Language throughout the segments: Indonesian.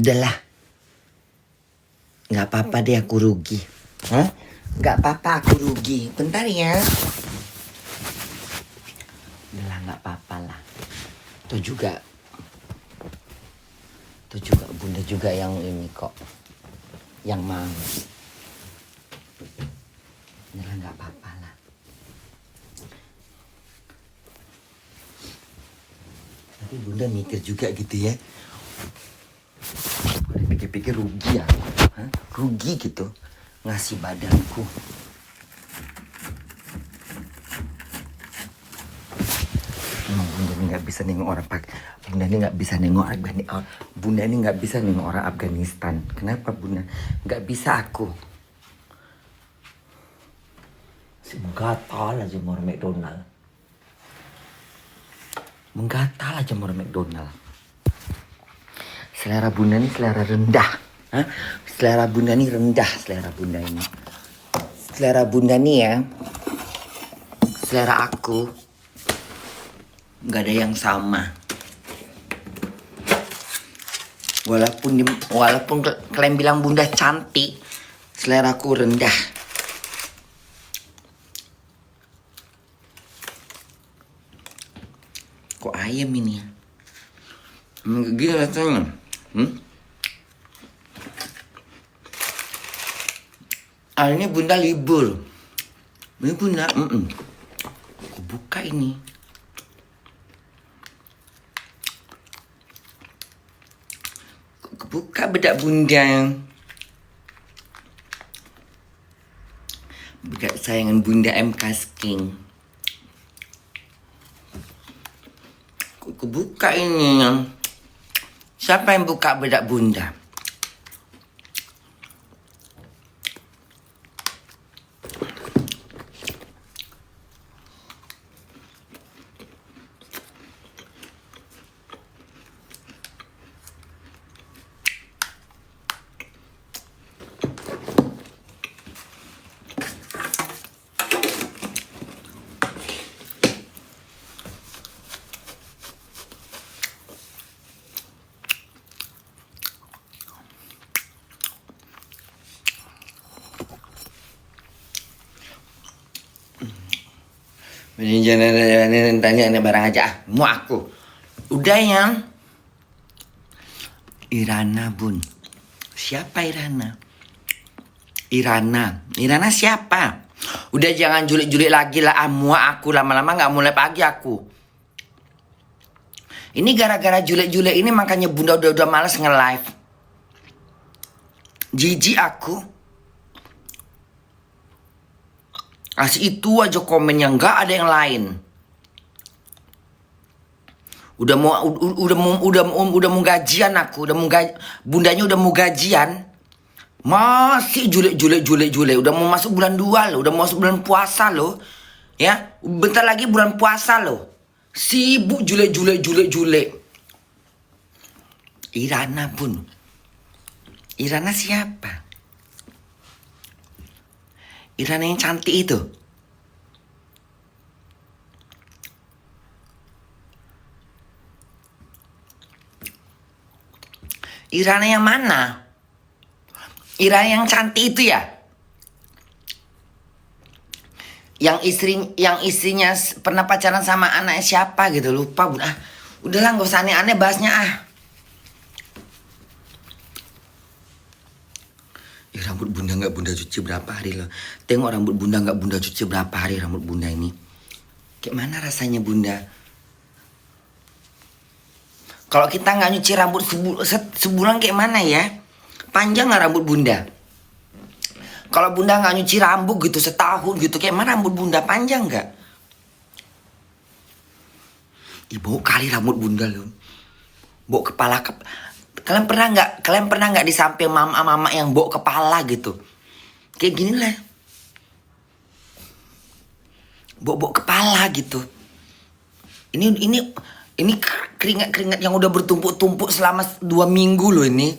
Udahlah, nggak apa-apa deh aku rugi. Hah? Nggak apa-apa aku rugi. Bentar ya. Udahlah, nggak apa-apa lah. Tuh juga bunda juga yang ini kok, yang mau. Udahlah, nggak apa-apa lah. Tapi bunda mikir juga gitu ya. Pikir-pikir rugi ya. Hah? Rugi gitu ngasih badanku. Bunda ini nggak bisa nengok orang Bunda ini nggak bisa nengok Bunda ini nggak bisa nengok orang Afghanistan. Kenapa Bunda? Nggak bisa aku. Si menggatal aja mau McDonald. Menggatal aja mau McDonald. Selera Bunda ini selera rendah. Hah? Selera Bunda ini rendah. Selera Bunda ini. Selera Bunda ini ya. Selera aku. Gak ada yang sama. Walaupun kalian bilang Bunda cantik, seleraku rendah. Kok ayam ini ya? Gini rasanya. Ini Bunda libur. Ini Bunda. Aku buka ini. Buka bedak Bunda. Bedak sayangan Bunda MK Sking. Aku buka ini. Siapa yang buka bedak Bunda? Jangan tanya barang aja. Mau aku. Udah ya. Irana Bun. Siapa Irana? Irana siapa? Udah jangan julik-julik lagi lah. Muak aku lama-lama gak mulai pagi aku. Ini gara-gara julik-julik ini makanya Bunda udah males nge-live. Jijik aku. Kasih itu aja komennya, nggak ada yang lain. Udah mau gajian aku, bundanya udah mau gajian. Masih julek. Udah mau masuk bulan 2 loh, udah mau masuk bulan puasa loh. Ya, bentar lagi bulan puasa loh. Sibuk julek. Irana Bun. Irana siapa? Irana yang cantik itu. Irana yang mana? Irana yang cantik itu ya? Yang istrinya pernah pacaran sama anaknya siapa gitu, lupa Bun. Udahlah gak usah aneh-aneh bahasnya Rambut Bunda nggak Bunda cuci berapa hari loh. Tengok rambut Bunda nggak Bunda cuci berapa hari rambut Bunda ini. Kayak mana rasanya Bunda? Kalau kita nggak nyuci rambut sebulan kayak mana ya? Panjang nggak rambut Bunda? Kalau Bunda nggak nyuci rambut gitu setahun gitu, kayak mana rambut Bunda? Panjang nggak? Ibu kali rambut Bunda loh. Bau kepala Kalian pernah nggak di samping mama yang bawa kepala gitu? Kayak gini lah. Bawa kepala gitu. Ini keringat yang udah bertumpuk-tumpuk selama 2 minggu loh ini.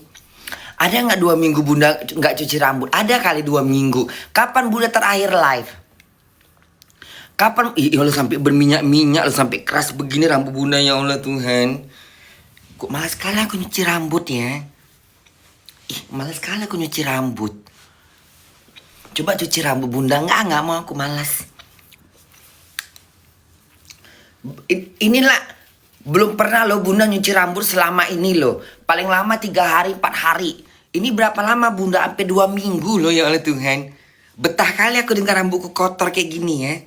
Ada nggak 2 minggu Bunda nggak cuci rambut? Ada kali 2 minggu. Kapan Bunda terakhir live? Kapan? Ya Allah, sampai berminyak-minyak loh, sampai keras begini rambut Bunda, ya Allah Tuhan. Kok malas sekali aku nyuci rambut ya. Ih, malas sekali aku nyuci rambut. Coba cuci rambut bunda. Nggak mau, aku malas. Inilah, belum pernah loh bunda nyuci rambut selama ini loh. Paling lama 3 hari, 4 hari. Ini berapa lama bunda? Sampai 2 minggu loh ya oleh Tuhan. Betah kali aku dengan rambutku kotor kayak gini ya.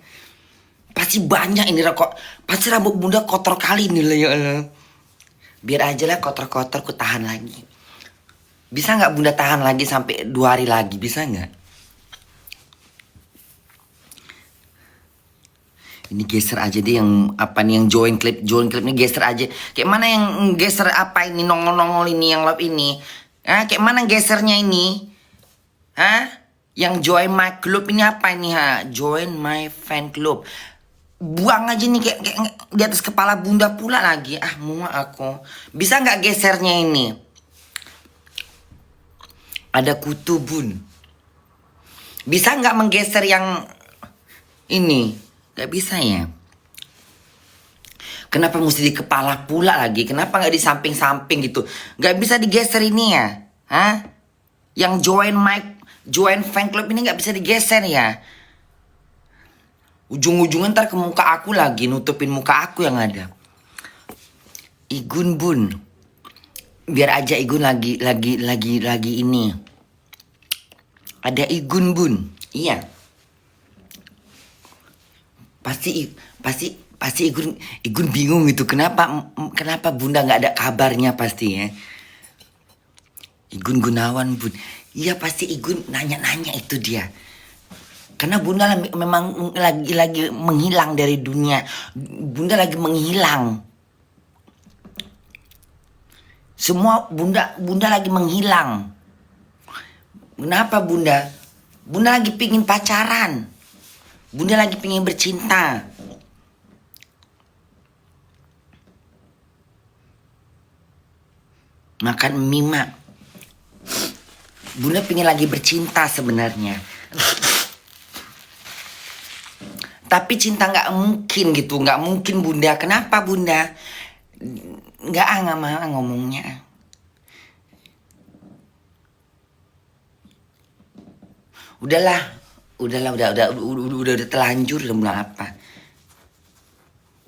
Pasti banyak ini kok. Pasti rambut bunda kotor kali ini loh ya Allah. Biar aja lah kotor-kotor, ku tahan lagi. Bisa nggak bunda tahan lagi sampai 2 hari lagi? Bisa nggak? Ini geser aja deh yang apa nih, yang join clip ini geser aja. Kayak mana yang geser apa ini, nongol-nongol ini yang love ini? Kayak mana gesernya ini? Yang join my club ini apa ini Join my fan club. Buang aja nih kayak di atas kepala bunda pula lagi. Muak aku. Bisa nggak gesernya ini? Ada kutu bun. Bisa nggak menggeser yang ini? Gak bisa ya. Kenapa mesti di kepala pula lagi? Kenapa gak di samping-samping gitu? Gak bisa digeser ini ya? Yang join fan club ini gak bisa digeser ya? Ujung-ujungnya ntar ke muka aku lagi. Nutupin muka aku yang ada. Igun bun. Biar aja Igun lagi ini. Ada Igun bun. Iya. Pasti Igun bingung gitu. Kenapa bunda nggak ada kabarnya pasti ya. Igun Gunawan bun. Iya pasti Igun nanya-nanya itu dia. Karena bunda memang lagi menghilang dari dunia. Bunda lagi menghilang. Semua bunda lagi menghilang. Kenapa bunda? Bunda lagi pingin pacaran. Bunda lagi pengen bercinta. Makan mie mak. Bunda pengen lagi bercinta sebenarnya. Tapi cinta nggak mungkin gitu. Nggak mungkin bunda. Kenapa bunda? Nggak mau ngomongnya. Udahlah, udah telanjur, udah mulai apa?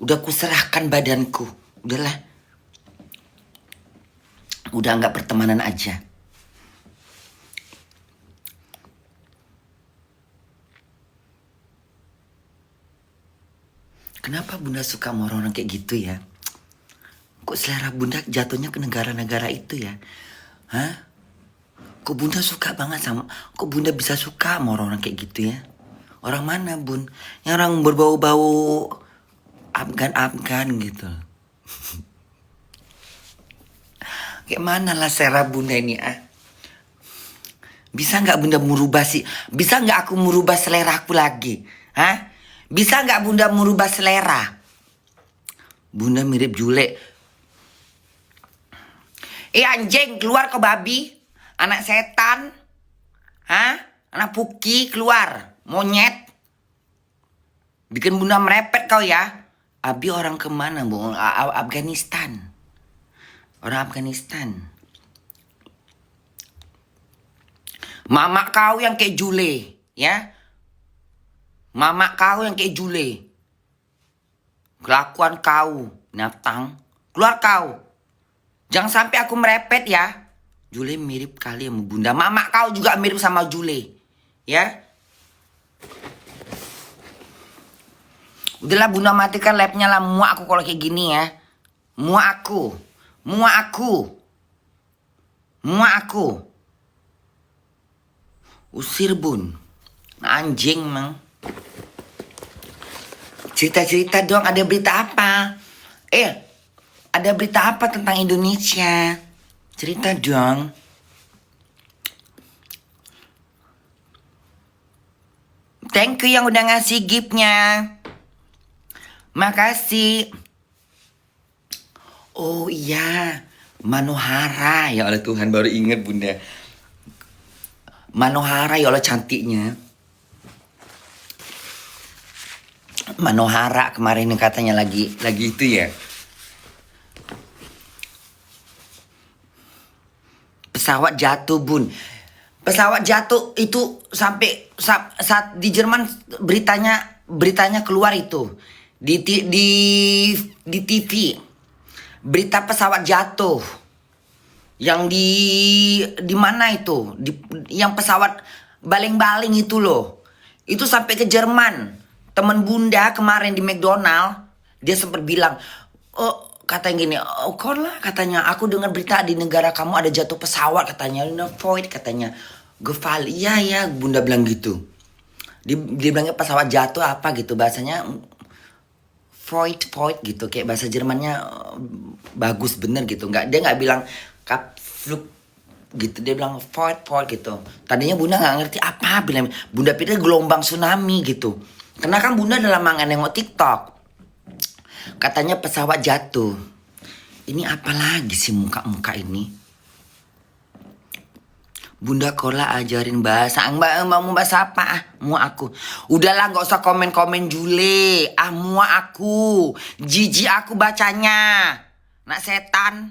Udah kuserahkan badanku, udahlah. Udah nggak pertemanan aja. Kenapa bunda suka sama orang kayak gitu ya? Kok selera bunda jatuhnya ke negara-negara itu ya? Kok bunda suka banget sama... Kok bunda bisa suka sama orang-orang kayak gitu ya? Orang mana bun? Yang orang berbau-bau Afgan gitu. Kayak mana lah selera bunda ini Bisa nggak bunda merubah sih? Bisa nggak aku merubah selera aku lagi? Bisa nggak bunda merubah selera? Bunda mirip Jule. Anjing, keluar kau babi. Anak setan. Anak puki, keluar. Monyet. Bikin bunda merepet kau ya. Abi orang kemana bu? Afghanistan. Orang Afghanistan. Mama kau yang kayak Jule. Ya. Mama kau yang kayak Jule. Kelakuan kau. Binatang. Keluar kau. Jangan sampai aku merepet ya. Jule mirip kali sama bunda. Mama kau juga mirip sama Jule. Ya. Udahlah bunda matikan lapnya lah. Muak aku kalau kayak gini ya. Muak aku. Usir bun. Anjing mang. Cerita-cerita dong, ada berita apa? Ada berita apa tentang Indonesia? Cerita dong. Thank you yang udah ngasih giftnya. Makasih. Oh iya, Manohara. Ya Allah Tuhan, baru ingat bunda. Manohara, ya Allah cantiknya. Manohara kemarin katanya lagi itu ya. pesawat jatuh bun. Pesawat jatuh itu sampai saat di Jerman beritanya keluar itu di TV, berita pesawat jatuh yang di mana itu, yang pesawat baling-baling itu loh, itu sampai ke Jerman. Temen bunda kemarin di McDonald dia sempat bilang, oh katanya gini, oh kau lah katanya, aku dengar berita di negara kamu ada jatuh pesawat katanya, Void katanya. Gefal, iya ya bunda bilang gitu. Dia bilangnya pesawat jatuh apa gitu, bahasanya Void gitu, kayak bahasa Jermannya bagus bener gitu. Dia nggak bilang Kapflug gitu, dia bilang Void gitu. Tadinya bunda nggak ngerti apa bilang, bunda pikir gelombang tsunami gitu. Karena kan bunda dalam mangan nengok TikTok, katanya pesawat jatuh. Ini apa lagi sih muka ini? Bunda Kola ajarin bahasa. Mau bahasa apa? Muak aku. Udahlah gak usah komen-komen Jule. Muak aku. Jijik aku bacanya. Nak setan.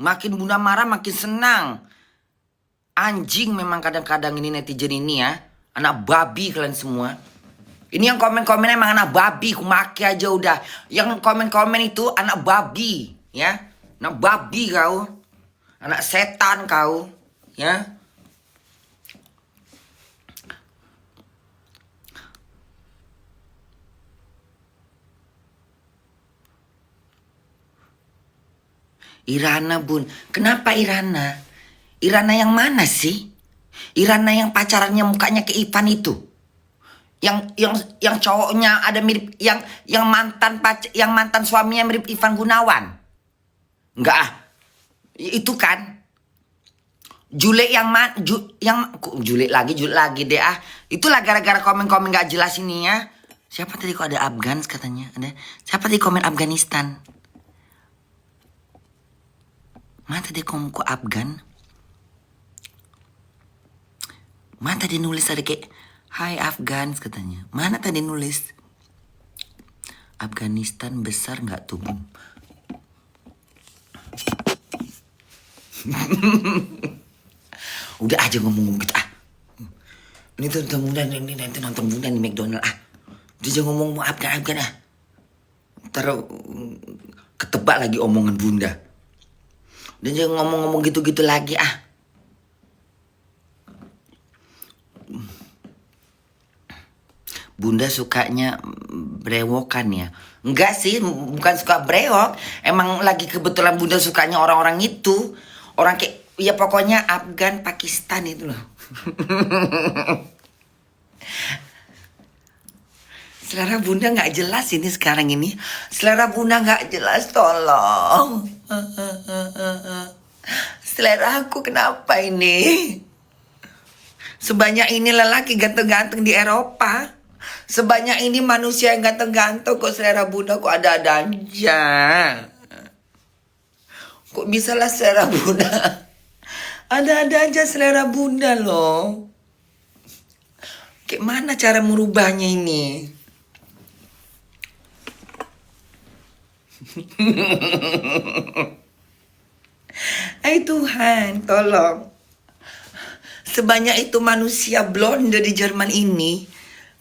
Makin bunda marah makin senang. Anjing memang kadang-kadang ini netizen ini ya. Anak babi kalian semua. Ini yang komen-komen emang anak babi. Ku maki aja udah. Yang komen-komen itu anak babi. Ya. Anak babi kau. Anak setan kau. Ya. Irana bun. Kenapa Irana? Irana yang mana sih? Irana yang pacarannya mukanya ke Ivan itu. Yang cowoknya ada mirip, yang mantan suaminya mirip Ivan Gunawan. Enggak ah. Itu kan Jule Jule lagi deh ah. Itulah gara-gara komen-komen gak jelas ini ya. Siapa tadi kok ada Afgan katanya? Ada siapa tadi komen Afghanistan? Mana tadi komen kok Afgan? Mana tadi nulis ada kayak Hai Afgan katanya. Mana tadi nulis Afghanistan besar gak tubuh? Udah aja ngomong gitu ah. Ini tuh nonton bunda, ini nanti nonton bunda di McDonald ah. Dia jangan ngomong Afgan ah. Ntar ketebak lagi omongan bunda. Dan jangan ngomong-ngomong gitu-gitu lagi ah. Bunda sukanya brewokan ya? Enggak sih, bukan suka brewok. Emang lagi kebetulan bunda sukanya orang-orang itu. Orang kayak, ya pokoknya Afgan, Pakistan itu loh. Selera bunda gak jelas ini sekarang ini. Selera bunda gak jelas, tolong. Selera aku kenapa ini? Sebanyak ini lelaki ganteng-ganteng di Eropa. Sebanyak ini manusia yang ganteng-ganteng, kok selera bunda kok ada-ada aja. Kok bisa lah selera bunda? Ada-ada aja selera bunda loh. Kayak mana cara merubahnya ini? Hai Tuhan, tolong. Sebanyak itu manusia blonde di Jerman ini,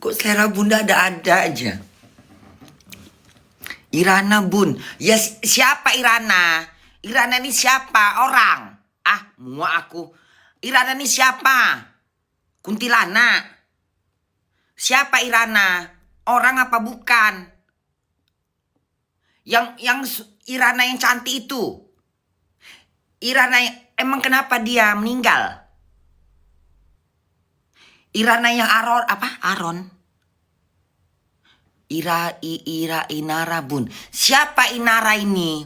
kok selera bunda ada-ada aja. Irana bun. Ya siapa Irana? Irana ini siapa? Orang. Ah, muak aku. Irana ini siapa? Kuntilanak. Siapa Irana? Orang apa bukan? Yang Irana yang cantik itu. Irana emang kenapa dia meninggal? Irana yang Aron. Inara bun. Siapa Inara ini?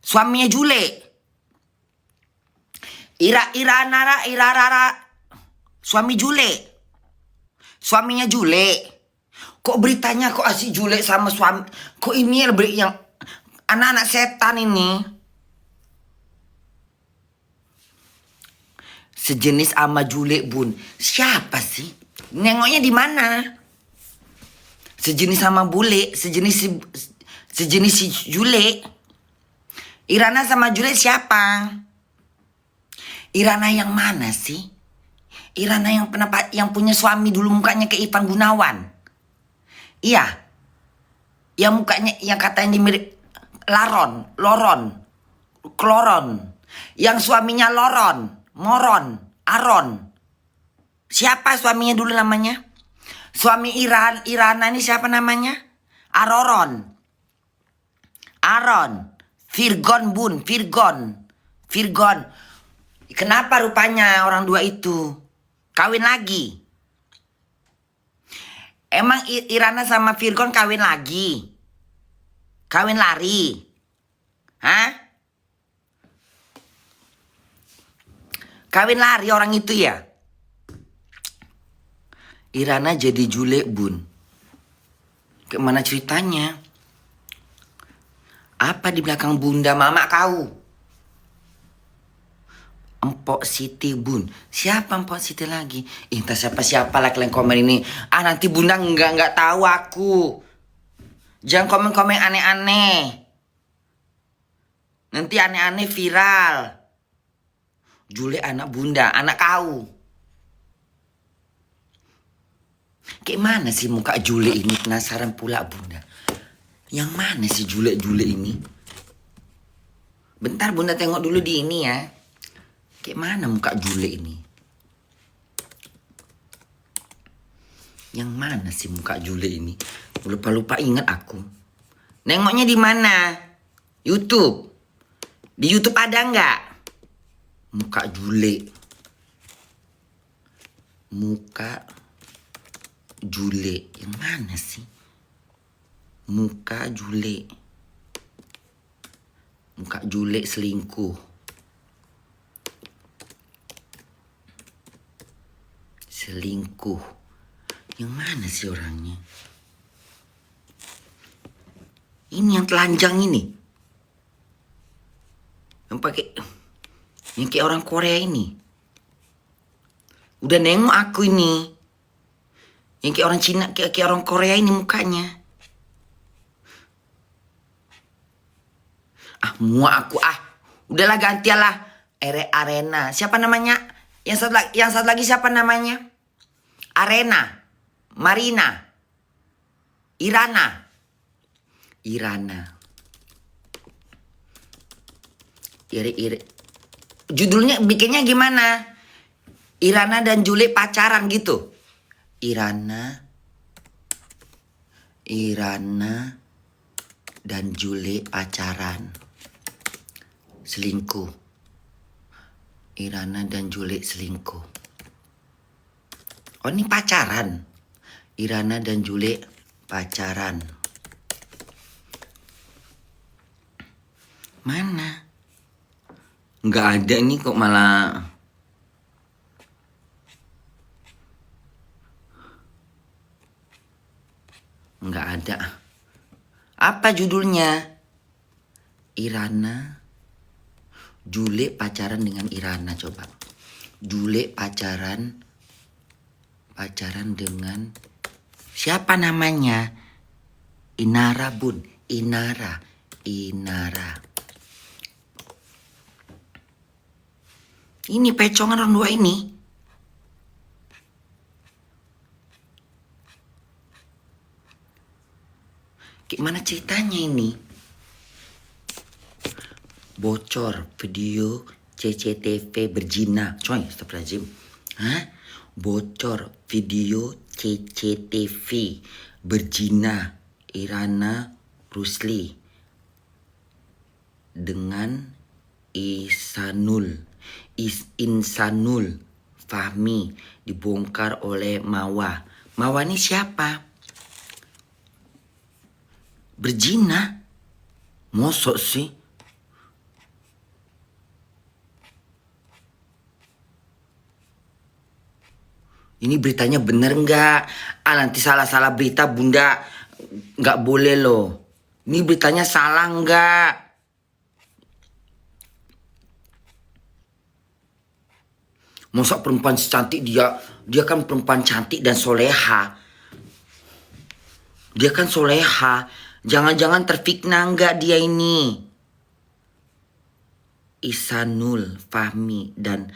Suaminya Jule. Irara. Suami Jule. Suaminya Jule. Kok beritanya kok asik Jule sama suami. Kok ini yang anak-anak setan ini. Sejenis sama Jule bun. Siapa sih? Nengoknya di mana? Sejenis sama bule. Sejenis si Jule. Irana sama Jule siapa? Irana yang mana sih? Irana yang punya suami dulu mukanya kayak Ivan Gunawan. Iya. Yang mukanya yang katanya mirip Loron. Yang suaminya Moron, Aron. Siapa suaminya dulu namanya? Suami Irana ini siapa namanya? Aron. Virgon. Kenapa rupanya orang dua itu kawin lagi? Emang Irana sama Virgon kawin lagi? Kawin lari? Hah? Kawin lari orang itu ya? Irana jadi Jule, Bun. Gimana ceritanya? Apa di belakang Bunda Mama kau? Empok Siti, Bun. Siapa Empok Siti lagi? Entah siapa lah kalian komen ini. Nanti Bunda nggak tahu aku. Jangan komen-komen aneh-aneh. Nanti aneh-aneh viral. Jule anak Bunda, anak kau. Kayak mana sih muka Jule ini? Penasaran pula Bunda. Yang mana sih Jule ini? Bentar Bunda tengok dulu di ini ya. Kayak mana muka Jule ini? Yang mana sih muka Jule ini? Lupa ingat aku. Nengoknya di mana? YouTube. Di YouTube ada nggak? Muka Jule. Yang mana sih? Muka Jule selingkuh. Yang mana sih orangnya? Ini yang telanjang ini. Yang kayak orang Korea ini. Udah nengok aku ini. Yang kayak orang Cina, kayak orang Korea ini mukanya. Muak aku. Udahlah gantialah. Arena. Siapa namanya? Yang satu lagi siapa namanya? Arena. Marina. Irana. Judulnya bikinnya gimana? Irana dan Jule pacaran gitu. Irana dan Jule pacaran. Selingkuh. Irana dan Jule selingkuh. Oh, ini pacaran. Irana dan Jule pacaran. Mana? Nggak ada nih kok malah. Nggak ada. Apa judulnya? Irana. Jule pacaran dengan Irana, coba. Jule pacaran dengan siapa namanya? Inara, Bun. Inara. Ini pecongan orang dua ini. Gimana ceritanya ini? Bocor video CCTV berzina. Coy, astagfirullahaladzim. Bocor video CCTV berzina Irana Rusli dengan Insanul Fahmi dibongkar oleh Mawa. Mawa ini siapa? Berzina? Mosok sih? Ini beritanya bener nggak? Nanti salah-salah berita Bunda nggak boleh loh. Ini beritanya salah nggak? Masa perempuan secantik dia kan perempuan cantik dan soleha. Dia kan soleha. Jangan-jangan terfitnah enggak dia ini. Ihsanul Fahmi dan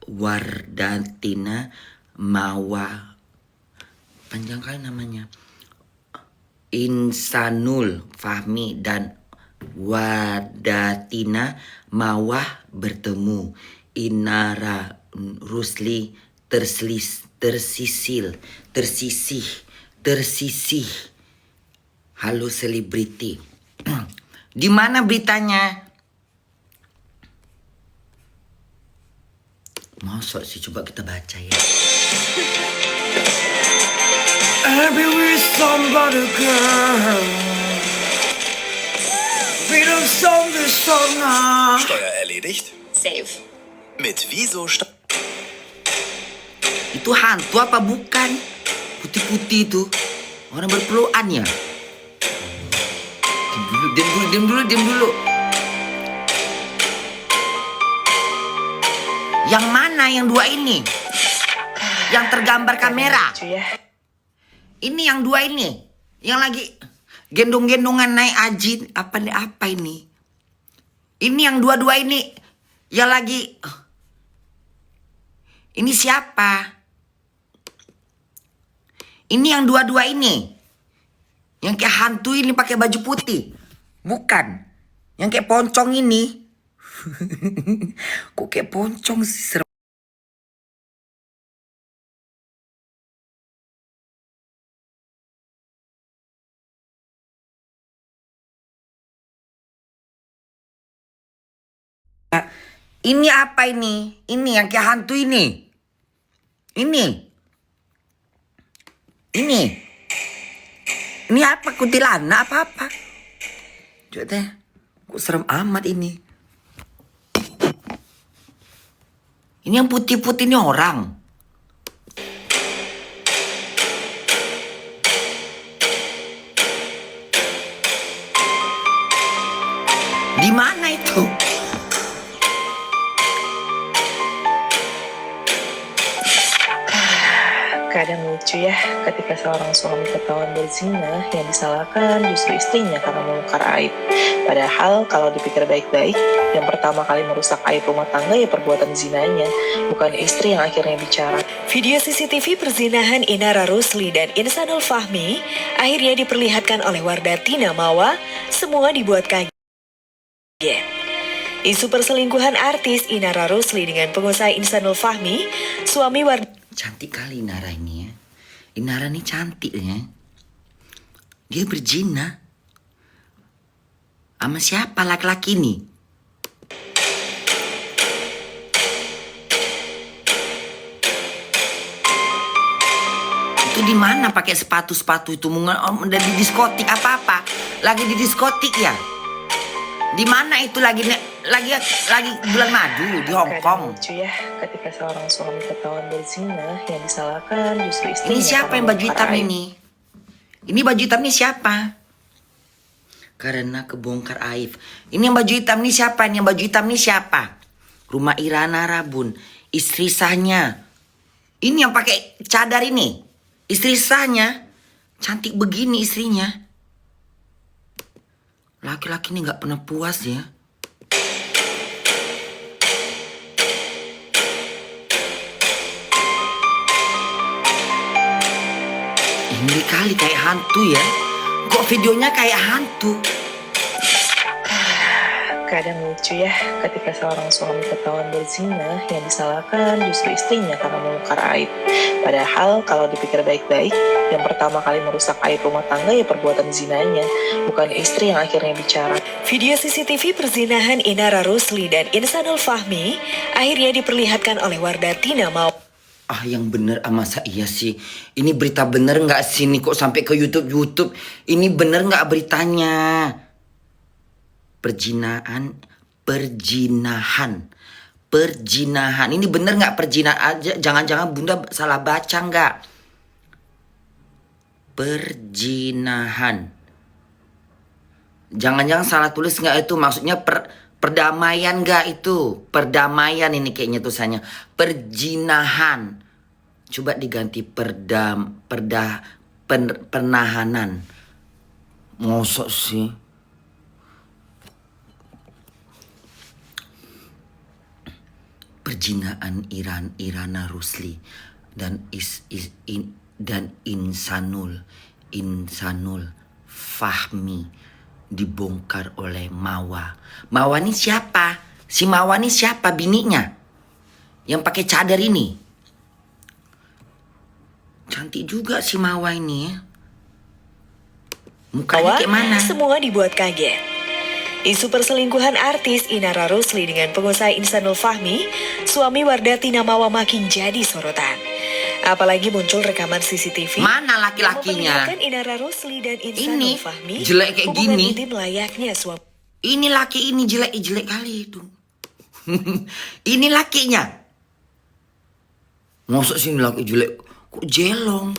Wardatina Mawa. Panjang kali namanya. Ihsanul Fahmi dan Wardatina Mawah bertemu. Inara Rusli tersisih. Halo selebriti. Di mana beritanya? Masa sih, coba kita baca ya. Everywhere somebody girl. Wieder Sonne. Steuer erledigt? Safe. Mit Wieso Itu hantu apa bukan? Putih-putih itu. Orang berpelukan ya. Diam dulu. Yang mana yang dua ini? Yang tergambar kamera. Ini yang dua ini. Yang lagi gendong-gendongan naik ajin. Apa ini? Ini yang dua-dua ini. Yang lagi. Ini siapa? Ini yang dua-dua ini. Yang kayak hantu ini pakai baju putih. Bukan. Yang kayak poncong ini. Kok kayak poncong sih, serem. Ini apa ini? Ini yang kayak hantu ini. Ini apa, kuntilanak apa? Coba teh. Kok serem amat ini. Ini yang putih-putih ini orang. Di mana itu? Kadang lucu ya, ketika seorang suami ketahuan berzina, yang disalahkan justru istrinya karena membongkar aib. Padahal kalau dipikir baik-baik, yang pertama kali merusak aib rumah tangga ya perbuatan zinanya, bukan istri yang akhirnya bicara. Video CCTV perzinahan Inara Rusli dan Ihsanul Fahmi akhirnya diperlihatkan oleh Wardatina Mawa, semua dibuat kaget. Isu perselingkuhan artis Inara Rusli dengan pengusaha Ihsanul Fahmi, suami Cantik kali Inara ini ya. Inara ini cantik ya. Dia berzina. Sama siapa laki-laki ini? Itu di mana pakai sepatu-sepatu itu? Mungkin di diskotik apa-apa. Lagi di diskotik ya. Di mana itu lagi bulan madu di Hong Kong. Lucu ya, ketika seorang suami ketahuan berzina, yang disalahkan justru istrinya. Ini siapa yang baju hitam ini? Ini baju hitam ini siapa? Karena kebongkar aib. Ini yang baju hitam ini siapa? Ini yang baju hitam ini siapa? Rumah Irana Rabun, istri sahnya. Ini yang pakai cadar ini, istri sahnya. Cantik begini istrinya. Laki-laki ini nggak pernah puas ya. Ini kali kayak hantu ya. Kok videonya kayak hantu? Kadang lucu ya, ketika seorang suami ketahuan berzina, yang disalahkan justru istrinya karena membongkar aib. Padahal kalau dipikir baik-baik, yang pertama kali merusak aib rumah tangga ya perbuatan zinanya, bukan istri yang akhirnya bicara. Video CCTV perzinahan Inara Rusli dan Ihsanul Fahmi akhirnya diperlihatkan oleh Wardatina Mawa. Yang bener, masa iya sih? Ini berita bener nggak sih? Ini kok sampai ke YouTube? Ini bener nggak beritanya? Perjinahan. Ini bener nggak perjinahan? Jangan-jangan Bunda salah baca nggak? Perjinahan. Jangan-jangan salah tulis nggak itu? Maksudnya perdamaian nggak itu? Perdamaian ini kayaknya tulisannya. Perjinahan. Coba diganti penahanan. Mosok sih. Perjinaan Irana Rusli dan Insanul Fahmi dibongkar oleh Mawa. Mawa ini siapa? Si Mawa ini siapa bininya? Yang pakai cadar ini. Cantik juga si Mawa ini ya. Mukanya kayak mana? Semua dibuat kaget. Isu perselingkuhan artis Inara Rusli dengan pengusaha Insanul Fahmi, suami Wardati Namawa makin jadi sorotan. Apalagi muncul rekaman CCTV. Mana laki-lakinya? Yang Inara Rusli dan Insanul Fahmi jelek kayak hubungan gini. intim layaknya suami. Ini laki ini jelek kali itu. Ini lakinya. Masa sih laki jelek? Kok jelong?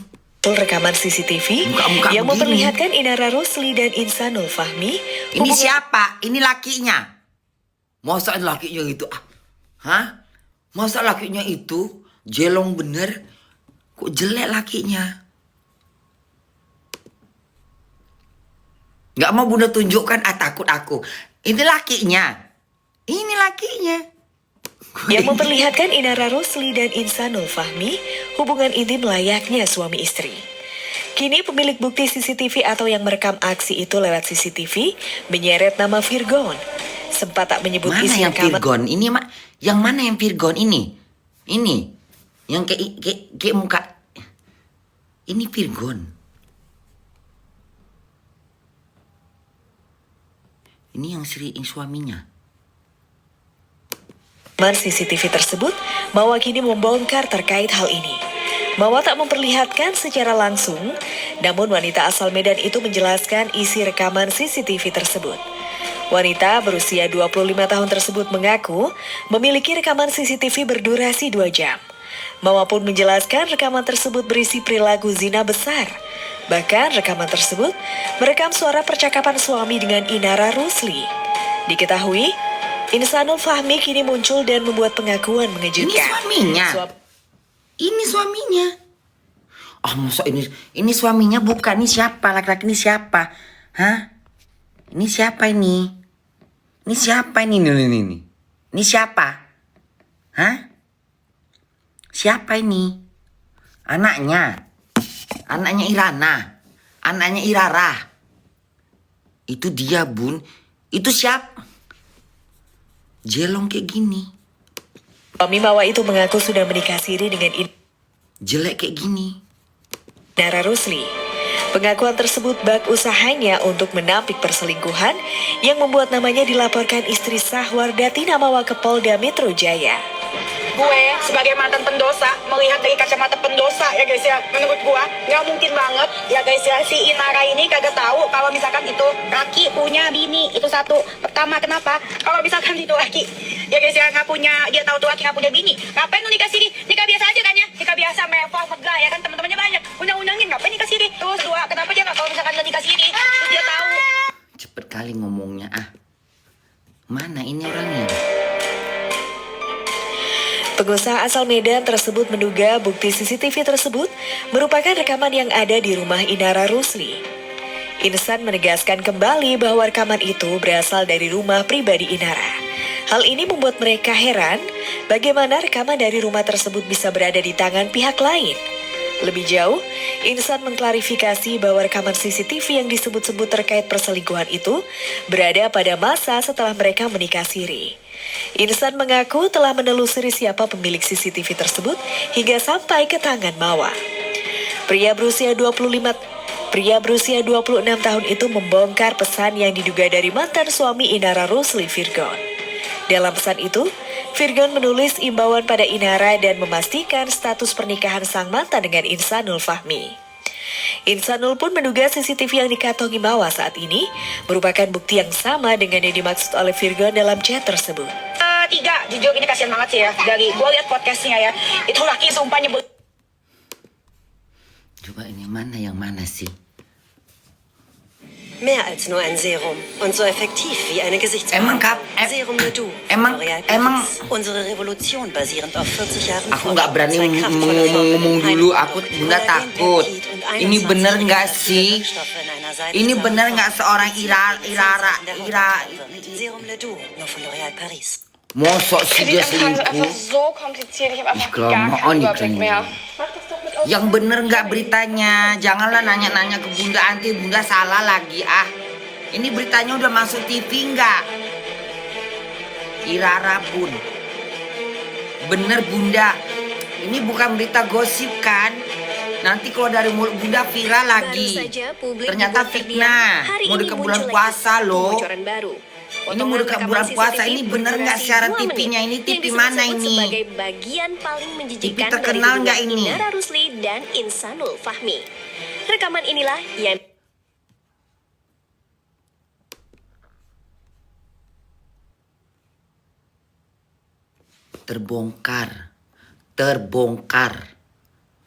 Rekaman CCTV Muka-muka yang begini. memperlihatkan Inara Rusli dan Insanul Fahmi. Ini siapa? Ini lakinya. Masa lakinya itu? Hah? Masa lakinya itu jelong bener? Kok jelek lakinya? Gak mau bunda tunjukkan, takut aku. Ini lakinya. Ini lakinya. Yang memperlihatkan Inara Rusli dan Insanul Fahmi hubungan intim layaknya suami istri. Kini pemilik bukti CCTV atau yang merekam aksi itu lewat CCTV menyeret nama Virgon. Sempat tak menyebut Mana isi yang rekaman. Virgon? Ini yang mana yang Virgon ini? Ini yang kayak muka. Ini Virgon. Ini yang suaminya. CCTV tersebut, Mawa kini membongkar terkait hal ini. Mawa tak memperlihatkan secara langsung, namun wanita asal Medan itu menjelaskan isi rekaman CCTV tersebut. Wanita berusia 25 tahun tersebut mengaku memiliki rekaman CCTV berdurasi 2 jam. Mawa pun menjelaskan rekaman tersebut berisi perilaku zina besar. Bahkan rekaman tersebut merekam suara percakapan suami dengan Inara Rusli. Diketahui, Insanul Fahmi kini muncul dan membuat pengakuan mengejutkan. Ini suaminya. Ini suaminya. Masa ini suaminya bukan? Ini siapa? Laki-laki ini siapa? Hah? Ini siapa ini? Ini siapa ini? Ini. Ini siapa? Hah? Siapa ini? Anaknya. Anaknya Irana. Anaknya Irara. Itu dia, Bun. Itu siapa? Jelong kayak gini. Suami Mawa itu mengaku sudah menikah siri dengan Jelek kayak gini. Inara Rusli. Pengakuan tersebut bak usahanya untuk menampik perselingkuhan yang membuat namanya dilaporkan istri sah Wardati Namawa ke Polda Metro Jaya. Gue sebagai mantan pendosa melihat dari kacamata pendosa ya guys ya, menurut gue nggak mungkin banget ya guys ya si Inara ini kagak tahu kalau misalkan itu laki punya bini. Itu satu. Pertama, kenapa kalau misalkan itu laki ya guys ya nggak punya, dia tahu tuh laki nggak punya bini, ngapain lu nikah siri? Nikah biasa aja kan ya, nikah biasa mewah megah ya kan, teman-temannya banyak, undang-undangin, ngapain nikah siri? Terus dua, kenapa dia nggak, kalau misalkan dia nikah siri terus dia tahu. Cepet kali ngomongnya. Mana ini orangnya? Pengusaha asal Medan tersebut menduga bukti CCTV tersebut merupakan rekaman yang ada di rumah Inara Rusli. Insan menegaskan kembali bahwa rekaman itu berasal dari rumah pribadi Inara. Hal ini membuat mereka heran bagaimana rekaman dari rumah tersebut bisa berada di tangan pihak lain. Lebih jauh, Insan mengklarifikasi bahwa rekaman CCTV yang disebut-sebut terkait perselingkuhan itu berada pada masa setelah mereka menikah siri. Insan mengaku telah menelusuri siapa pemilik CCTV tersebut hingga sampai ke tangan Mawa. Pria berusia 26 tahun itu membongkar pesan yang diduga dari mantan suami Inara Rusli, Virgon. Dalam pesan itu, Virgon menulis imbauan pada Inara dan memastikan status pernikahan sang mantan dengan Insanul Fahmi. Insanul pun menduga CCTV yang dikantongi Mawa saat ini merupakan bukti yang sama dengan yang dimaksud oleh Virgon dalam chat tersebut. Tiga, jujur ini kasihan banget sih ya, dari gue lihat podcastnya ya, itu laki sumpah nyebut. Coba ini yang mana sih? Mehr als nur ein Serum und so effektiv wie eine Emang Gesichtsbehandlung. Serum Nudu. emang- L'Oréal emang- Paris. Unsere Revolution basierend auf 40 Jahren Aku nggak berani Zwei kraftvolle ngomong Formeln, dulu. ein Aku bunda Kollagen, takut. Peptid und Ini bener 21 nggak sih? Wirkstoffe in einer Einerseits Ini klar bener nggak seorang hervorgehoben, Ira in der Ira Haut wird. Serum Le Doux, nur von L'Oréal Paris. Mosok sih dia Kreditanfragen sind selingkuh? einfach so kompliziert, ich habe einfach glaube, gar mau keinen nih Überblick kayaknya. mehr. Mach das doch mit Yang bener nggak beritanya? Janganlah nanya-nanya ke Bunda, anti Bunda salah lagi ah. Ini beritanya udah masuk TV nggak? Irara Bun. Bener Bunda. Ini bukan berita gosip kan? Nanti kalau dari mulut Bunda viral lagi. Baru saja publik Ternyata dibuat terdiam. fitnah. Hari Mau ini dekat muncul bulan lagi puasa satu loh. bocoran baru. Ini mau dekat bulan puasa. Ini bener nggak siaran TV-nya? TV-nya? Ini TV mana ini? Sebagai bagian paling menjijikan TV terkenal dari nggak hubungan ini? Inara Rusli dan Insanul Fahmi. Rekaman inilah yang Terbongkar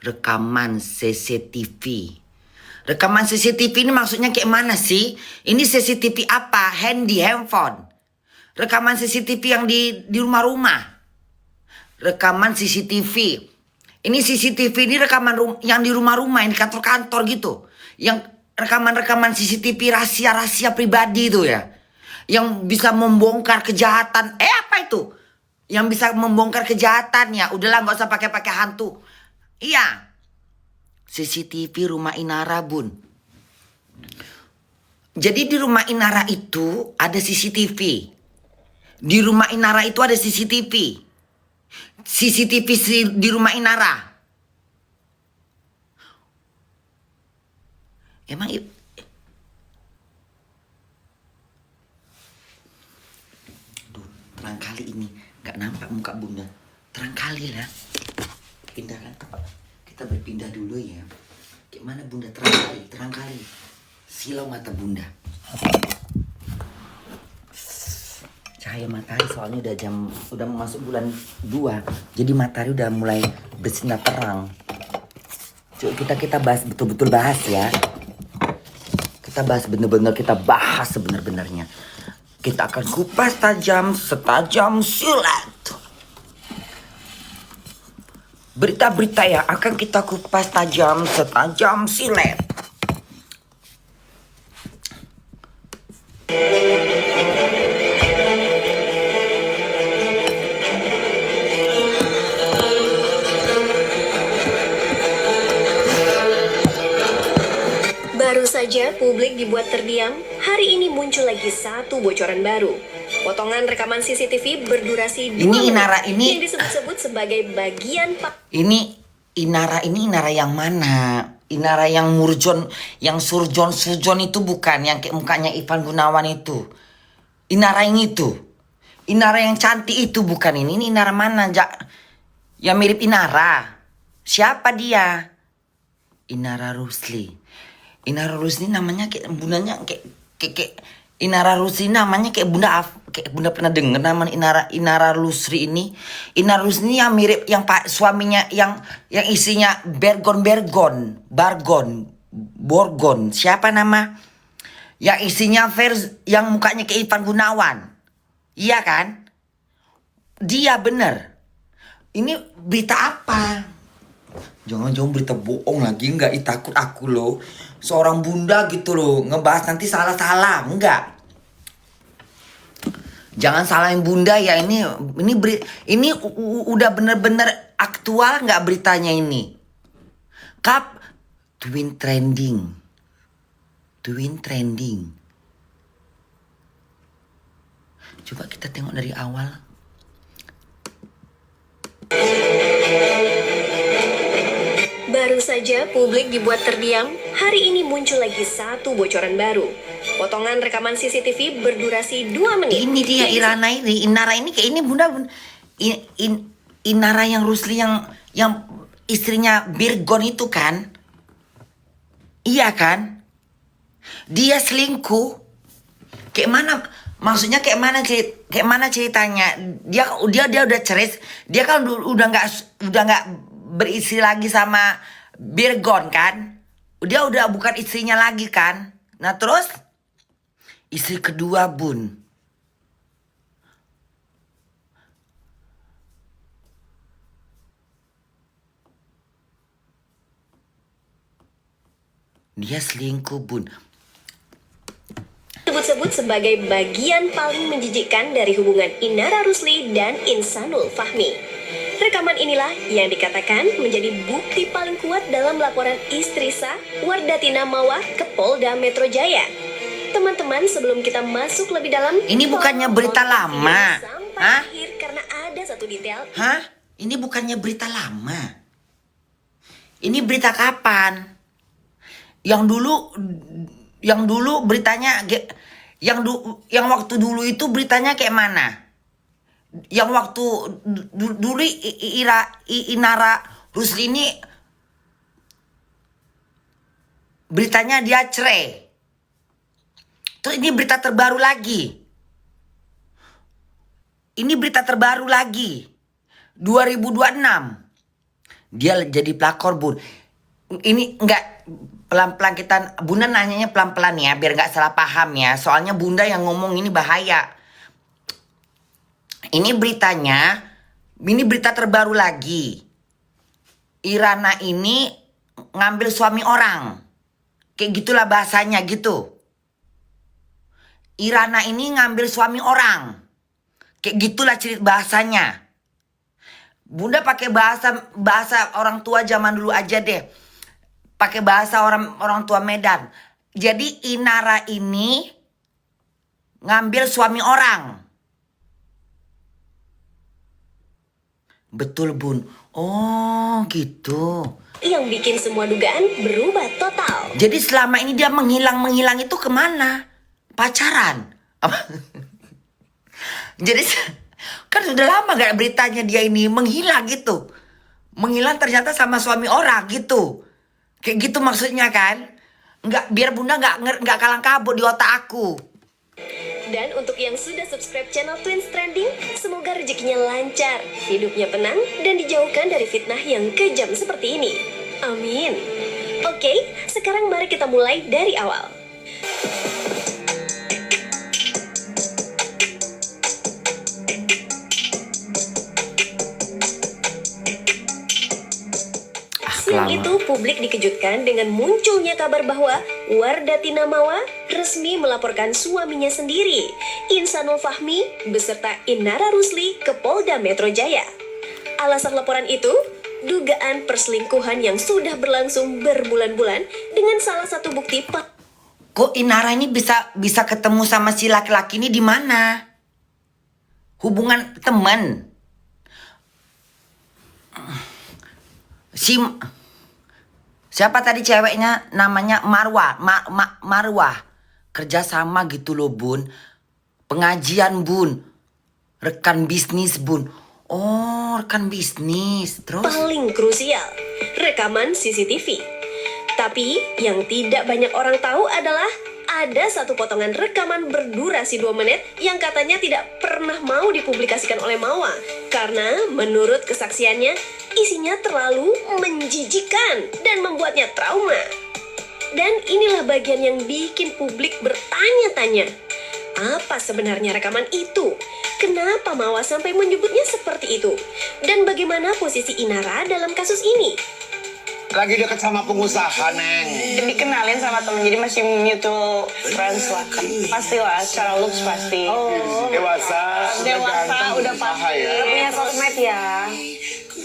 rekaman CCTV. Rekaman CCTV ini maksudnya kayak mana sih? Ini CCTV apa? Handphone. Rekaman CCTV yang di rumah-rumah. Rekaman CCTV. Ini CCTV ini rekaman yang di rumah-rumah, yang di kantor-kantor gitu. Yang rekaman-rekaman CCTV rahasia-rahasia pribadi itu ya. Yang bisa membongkar kejahatan. Apa itu? Yang bisa membongkar kejahatan ya. Udahlah nggak usah pakai hantu. Iya. CCTV rumah Inara Bun. Jadi di rumah Inara itu ada CCTV. Di rumah Inara itu ada CCTV. CCTV di rumah Inara. Emang Aduh, terang kali ini nggak nampak muka Bunda. Terang kali lah. Pindahkan tempat. Kita berpindah dulu ya. Gimana Bunda? Terang kali. Silau mata Bunda. Cahaya matahari soalnya udah masuk bulan 2. Jadi matahari udah mulai bersinar terang. Coba kita bahas betul-betul bahas ya. Kita bahas bener-bener, kita bahas sebenar-benarnya. Kita akan kupas tajam setajam silet. Berita-berita yang akan kita kupas tajam setajam silet. baru saja publik dibuat terdiam, hari ini muncul lagi satu bocoran baru. Potongan rekaman CCTV berdurasi 2 menit Inara ini yang disebut-sebut sebagai bagian ini Inara yang mana? Inara yang yang surjon itu bukan, yang kayak mukanya Ivan Gunawan itu. Inara yang itu. Inara yang cantik itu bukan ini. Ini Inara mana? Yang mirip Inara. Siapa dia? Inara Rusli. Inara Rusli namanya kayak bundanya kayak Inara Rusli namanya kayak bunda pernah dengar nama Inara Rusli ini. Inara Rusli yang mirip yang pak suaminya yang isinya Borgon. Siapa nama? Yang isinya yang mukanya kayak Ivan Gunawan. Iya kan? Dia bener. Ini berita apa? Jangan berita bohong lagi. Enggak, takut aku loh. Seorang bunda gitu loh. Ngebahas nanti salah-salah. Enggak. Jangan salahin bunda ya. Ini udah bener-bener aktual nggak beritanya ini? Twin trending. Coba kita tengok dari awal. Baru saja publik dibuat terdiam, hari ini muncul lagi satu bocoran baru. Potongan rekaman CCTV berdurasi 2 menit. Ini dia Inara ini kayak ini bunda. Inara yang Rusli yang istrinya Birgon itu kan? Iya kan? Dia selingkuh. Kayak mana? Maksudnya kayak mana ceritanya? Dia udah cerai. Dia kan udah nggak beristri lagi sama Birgon kan? Dia udah bukan istrinya lagi kan? Nah terus istri kedua bun. Dia selingkuh bun. disebut sebagai bagian paling menjijikkan dari hubungan Inara Rusli dan Insanul Fahmi. Rekaman inilah yang dikatakan menjadi bukti paling kuat dalam laporan istri sah Wardatina Mawar ke Polda Metro Jaya. Teman-teman, sebelum kita masuk lebih dalam, Ini bukannya berita lama? sampai Hah? akhir karena ada satu detail. Hah? Ini bukannya berita lama? Ini berita kapan? Yang dulu beritanya yang waktu dulu itu beritanya kayak mana? Yang waktu dulu Inara Rusli ini beritanya dia cerai. Terus ini berita terbaru lagi. Ini berita terbaru lagi. 2026. Dia jadi pelakor, Bun. Ini enggak pelan-pelan kita, Bunda nanyanya pelan-pelan ya, biar enggak salah paham ya. Soalnya Bunda yang ngomong ini bahaya. Ini beritanya, ini berita terbaru lagi. Irana ini ngambil suami orang. Kayak gitulah bahasanya gitu. Irana ini ngambil suami orang. Kayak gitulah cerita bahasanya. Bunda pakai bahasa orang tua zaman dulu aja deh. Pakai bahasa orang tua Medan. Jadi Inara ini ngambil suami orang. Betul, Bun. Oh, gitu. Yang bikin semua dugaan berubah total. Jadi selama ini dia menghilang itu kemana? Pacaran. Jadi kan sudah lama gak beritanya dia ini menghilang gitu. Menghilang ternyata sama suami orang gitu. Kayak gitu maksudnya kan? Nggak, biar Bunda nggak kalang kabut di otak aku. Dan untuk yang sudah subscribe channel Twins Trending, semoga rezekinya lancar, hidupnya tenang, dan dijauhkan dari fitnah yang kejam seperti ini. Amin. Oke, sekarang mari kita mulai dari awal. Siang itu publik dikejutkan dengan munculnya kabar bahwa Wardatina Mawar resmi melaporkan suaminya sendiri, Insanul Fahmi, beserta Inara Rusli ke Polda Metro Jaya. Alasan laporan itu, dugaan perselingkuhan yang sudah berlangsung berbulan-bulan dengan salah satu bukti Kok Inara ini bisa ketemu sama si laki-laki ini di mana? Hubungan teman. Siapa tadi ceweknya? Namanya Marwah. Marwah. Kerjasama gitu loh, Bun. Pengajian, Bun. Rekan bisnis, Bun. Oh, rekan bisnis. Terus? paling krusial, rekaman CCTV. Tapi yang tidak banyak orang tahu adalah ada satu potongan rekaman berdurasi 2 menit yang katanya tidak pernah mau dipublikasikan oleh Mawa karena menurut kesaksiannya isinya terlalu menjijikan dan membuatnya trauma. Dan inilah bagian yang bikin publik bertanya-tanya. Apa sebenarnya rekaman itu? Kenapa Mawa sampai menyebutnya seperti itu? Dan bagaimana posisi Inara dalam kasus ini? Lagi deket sama pengusaha, Neng. Dikenalin sama temen, jadi masih mutual friends lah. Pastilah, secara looks pasti. Dewasa Udah pasti. Punya sosmed ya.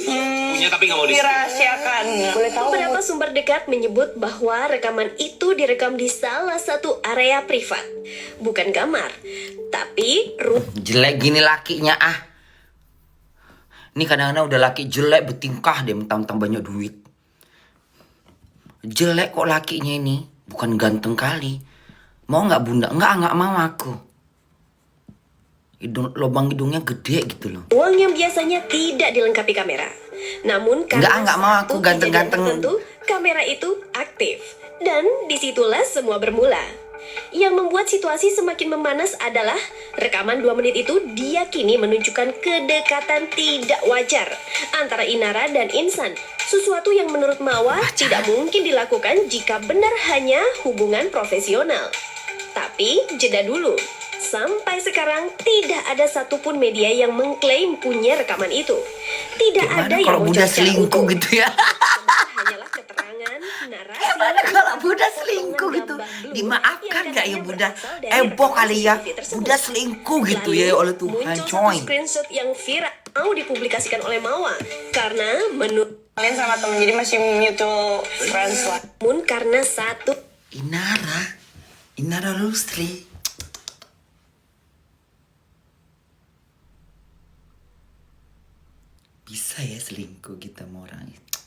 Punya tapi nggak mau di Dirahasiakan. Boleh tahu? Beberapa sumber dekat menyebut bahwa rekaman itu direkam di salah satu area privat. Bukan kamar, tapi Jelek gini lakinya ah. Ini kadang-kadang udah laki jelek bertingkah dia mentang-mentang banyak duit. Jelek kok lakinya ini. Bukan ganteng kali. Mau gak Bunda? Enggak mau aku. Lubang hidungnya gede gitu loh. ruang yang biasanya tidak dilengkapi kamera. Namun karena Enggak mau aku satu ganteng-ganteng. kejadian tertentu, kamera itu aktif. Dan disitulah semua bermula. Yang membuat situasi semakin memanas adalah rekaman 2 menit itu diyakini menunjukkan kedekatan tidak wajar antara Inara dan Insan. Sesuatu yang menurut Mawa tidak mungkin dilakukan jika benar hanya hubungan profesional. Tapi jeda dulu. Sampai sekarang tidak ada satupun media yang mengklaim punya rekaman itu. Tidak Gimana ada yang kalau muncul Bunda secara selingkuh utuh. gitu ya? Hanyalah keterangan, narasi, Gimana kalau dan Bunda selingkuh gitu. Dimaafkan nggak ya Bunda? Ebo kali ya. Bunda selingkuh gitu ya oleh Tuhan, muncul coy. satu screenshot yang viral mau dipublikasikan oleh Mawa karena menurut Kalian sama temen jadi masih mutual friends lah. namun karena satu Inara Lustri. Bisa ya selingkuh kita sama orang itu.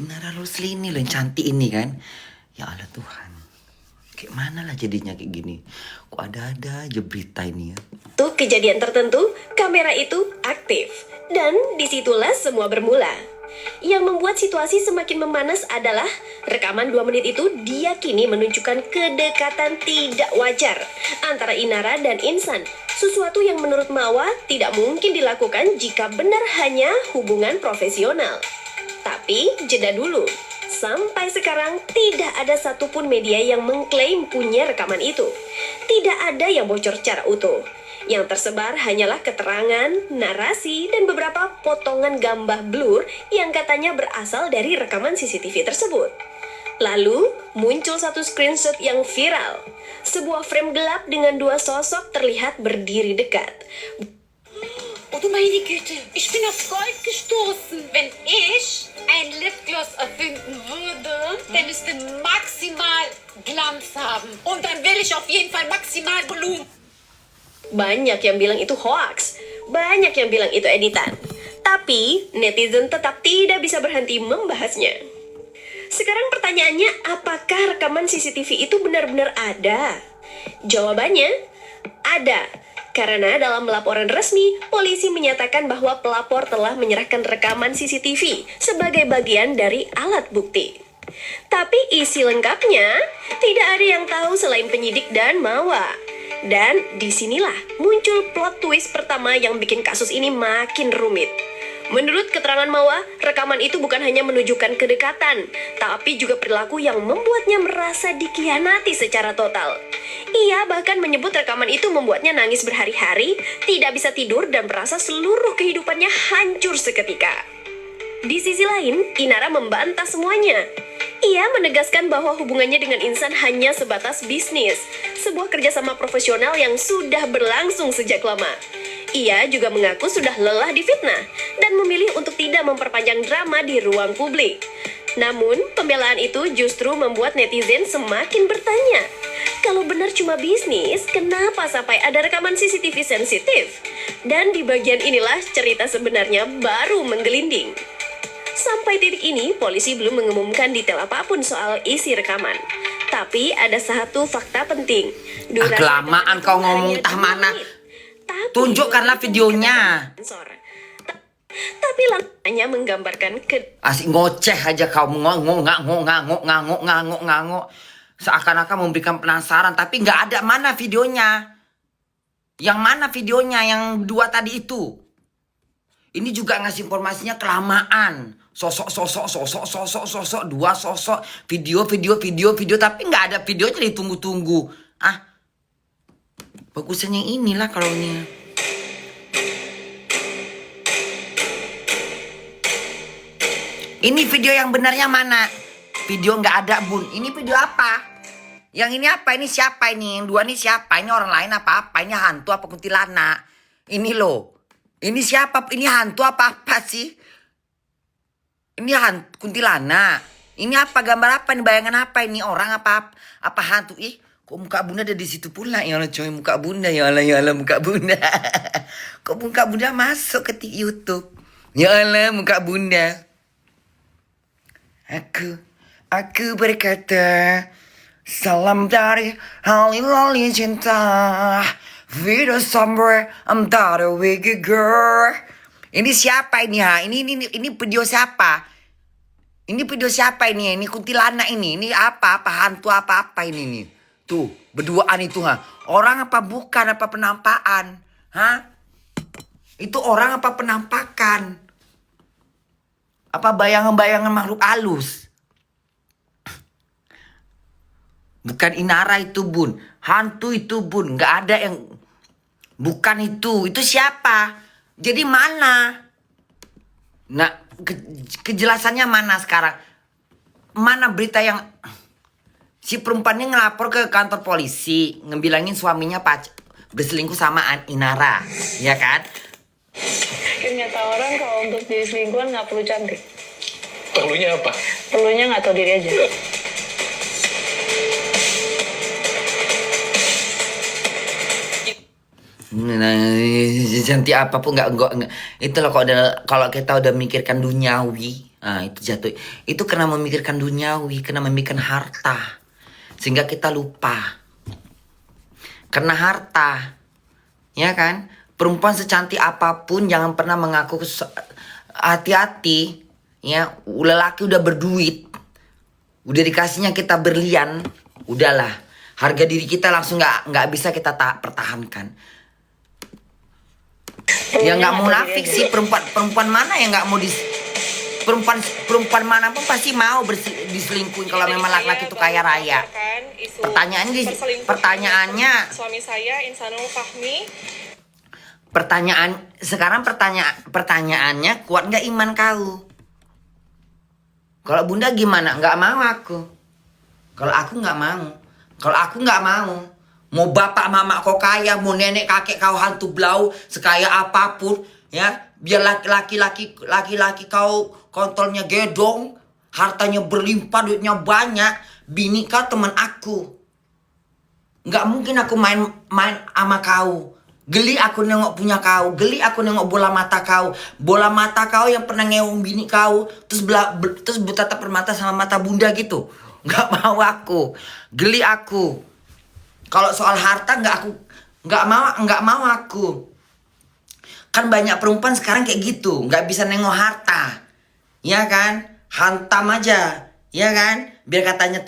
Inara Lustri ini loh yang cantik ini kan. Ya Allah Tuhan. Kayak mana lah jadinya kayak gini. Kok ada-ada aja berita ini ya. tuh kejadian tertentu, kamera itu aktif. Dan disitulah semua bermula. Yang membuat situasi semakin memanas adalah rekaman 2 menit itu diyakini menunjukkan kedekatan tidak wajar antara Inara dan Insan. Sesuatu yang menurut Mawa tidak mungkin dilakukan jika benar hanya hubungan profesional. Tapi jeda dulu. Sampai sekarang tidak ada satupun media yang mengklaim punya rekaman itu. Tidak ada yang bocor secara utuh. Yang tersebar hanyalah keterangan, narasi, dan beberapa potongan gambar blur yang katanya berasal dari rekaman CCTV tersebut. Lalu, muncul satu screenshot yang viral. Sebuah frame gelap dengan 2 sosok terlihat berdiri dekat. Oh du meine Güte, ich bin auf Gold gestoßen. Wenn ich ein Lipgloss erfinden würde, der müsste maximal Glanz haben. Und dann will ich auf jeden Fall maximal Volumen. Banyak yang bilang itu hoax, banyak yang bilang itu editan. Tapi netizen tetap tidak bisa berhenti membahasnya. Sekarang pertanyaannya, apakah rekaman CCTV itu benar-benar ada? Jawabannya, ada. Karena dalam laporan resmi, polisi menyatakan bahwa pelapor telah menyerahkan rekaman CCTV sebagai bagian dari alat bukti. Tapi isi lengkapnya, tidak ada yang tahu selain penyidik dan Mawa. Dan disinilah muncul plot twist pertama yang bikin kasus ini makin rumit. Menurut keterangan Mawa, rekaman itu bukan hanya menunjukkan kedekatan, tapi juga perilaku yang membuatnya merasa dikhianati secara total. Ia bahkan menyebut rekaman itu membuatnya nangis berhari-hari, tidak bisa tidur, dan merasa seluruh kehidupannya hancur seketika. Di sisi lain, Inara membantah semuanya. Ia menegaskan bahwa hubungannya dengan Insan hanya sebatas bisnis, sebuah kerjasama profesional yang sudah berlangsung sejak lama. Ia juga mengaku sudah lelah difitnah dan memilih untuk tidak memperpanjang drama di ruang publik. Namun, pembelaan itu justru membuat netizen semakin bertanya, kalau benar cuma bisnis, kenapa sampai ada rekaman CCTV sensitif? Dan di bagian inilah cerita sebenarnya baru menggelinding. Sampai titik ini, polisi belum mengumumkan detail apapun soal isi rekaman. Tapi ada satu fakta penting. Durasi Kelamaan kau ngomong entah mana. Tunjukkanlah videonya. Tapi hanya menggambarkan Asik ngoceh aja kau nganguk. Seakan-akan memberikan penasaran, tapi nggak ada mana videonya. Yang mana videonya yang 2 tadi itu? Ini juga ngasih informasinya kelamaan. Sosok, 2 sosok, video, tapi nggak ada videonya ditunggu-tunggu. Bagusnya yang inilah kalau ini. Ini video yang benarnya mana? Video nggak ada bun. Ini video apa? Yang ini apa? Ini siapa ini? Yang 2 ini siapa? Ini orang lain apa? Ini hantu apa kuntilanak? Ini loh. Ini siapa? Ini hantu apa sih? Ini hantu kuntilanak. Ini apa? Gambar apa? Ini bayangan apa? Ini orang apa hantu? Kok muka bunda ada di situ pula? Ya Allah coy, muka bunda. Ya Allah muka bunda. Kok muka bunda masuk ke YouTube? Ya Allah muka bunda. Aku berkata, salam dari hali cinta. Video somewhere, I'm that a wicked girl. Ini siapa ini ha? Ini video siapa? Ini video siapa ini? Ini kuntilanak ini. Ini apa hantu apa ini nih? Tuh, berduaan itu ha. Orang apa bukan, apa penampakan? Ha? Itu orang apa penampakan? Apa bayangan-bayangan makhluk halus? Bukan Inara itu bun. Hantu itu bun. Nggak ada yang... Bukan itu. Itu siapa? Jadi mana? Nah, kejelasannya mana sekarang? Mana berita yang... Si perempuannya ngelapor ke kantor polisi, ngebilangin suaminya berselingkuh sama Inara, ya kan? Ternyata orang kalau untuk jadi selingkuhan nggak perlu cantik. Perlunya apa? Perlunya nggak tahu diri aja. Nah, cantik apapun nggak itu loh kalau kita udah mikirkan duniawi, nah itu jatuh. Itu karena memikirkan duniawi, karena memikirkan harta, sehingga kita lupa. Karena harta, ya kan? Perempuan secantik apapun jangan pernah mengaku hati-hati, ya. Lelaki udah berduit, udah dikasihnya kita berlian, udahlah. Harga diri kita langsung nggak bisa kita pertahankan. Ya nggak munafik sih, perempuan mana yang nggak mau perempuan mana pun pasti mau diselingkuhin kalau memang laki-laki itu kaya raya. Pertanyaannya Suami saya Insanul Fahmi. Pertanyaannya kuat nggak iman kau? Kalau bunda gimana? Nggak mau aku. Kalau aku nggak mau. Mau bapak mama kau kaya, mau nenek kakek kau hantu blau, sekaya apapun, ya. Biar laki-laki kau kontolnya gedong, hartanya berlimpah, duitnya banyak, bini kau teman aku. Nggak mungkin aku main sama kau. Geli aku nengok punya kau, geli aku nengok bola mata kau yang pernah ngewong bini kau, terus bertatap bermata sama mata bunda gitu. Nggak mau aku, geli aku. Kalau soal harta nggak mau aku. Kan banyak perempuan sekarang kayak gitu, nggak bisa nengok harta, ya kan? Hantam aja, ya kan? Biar katanya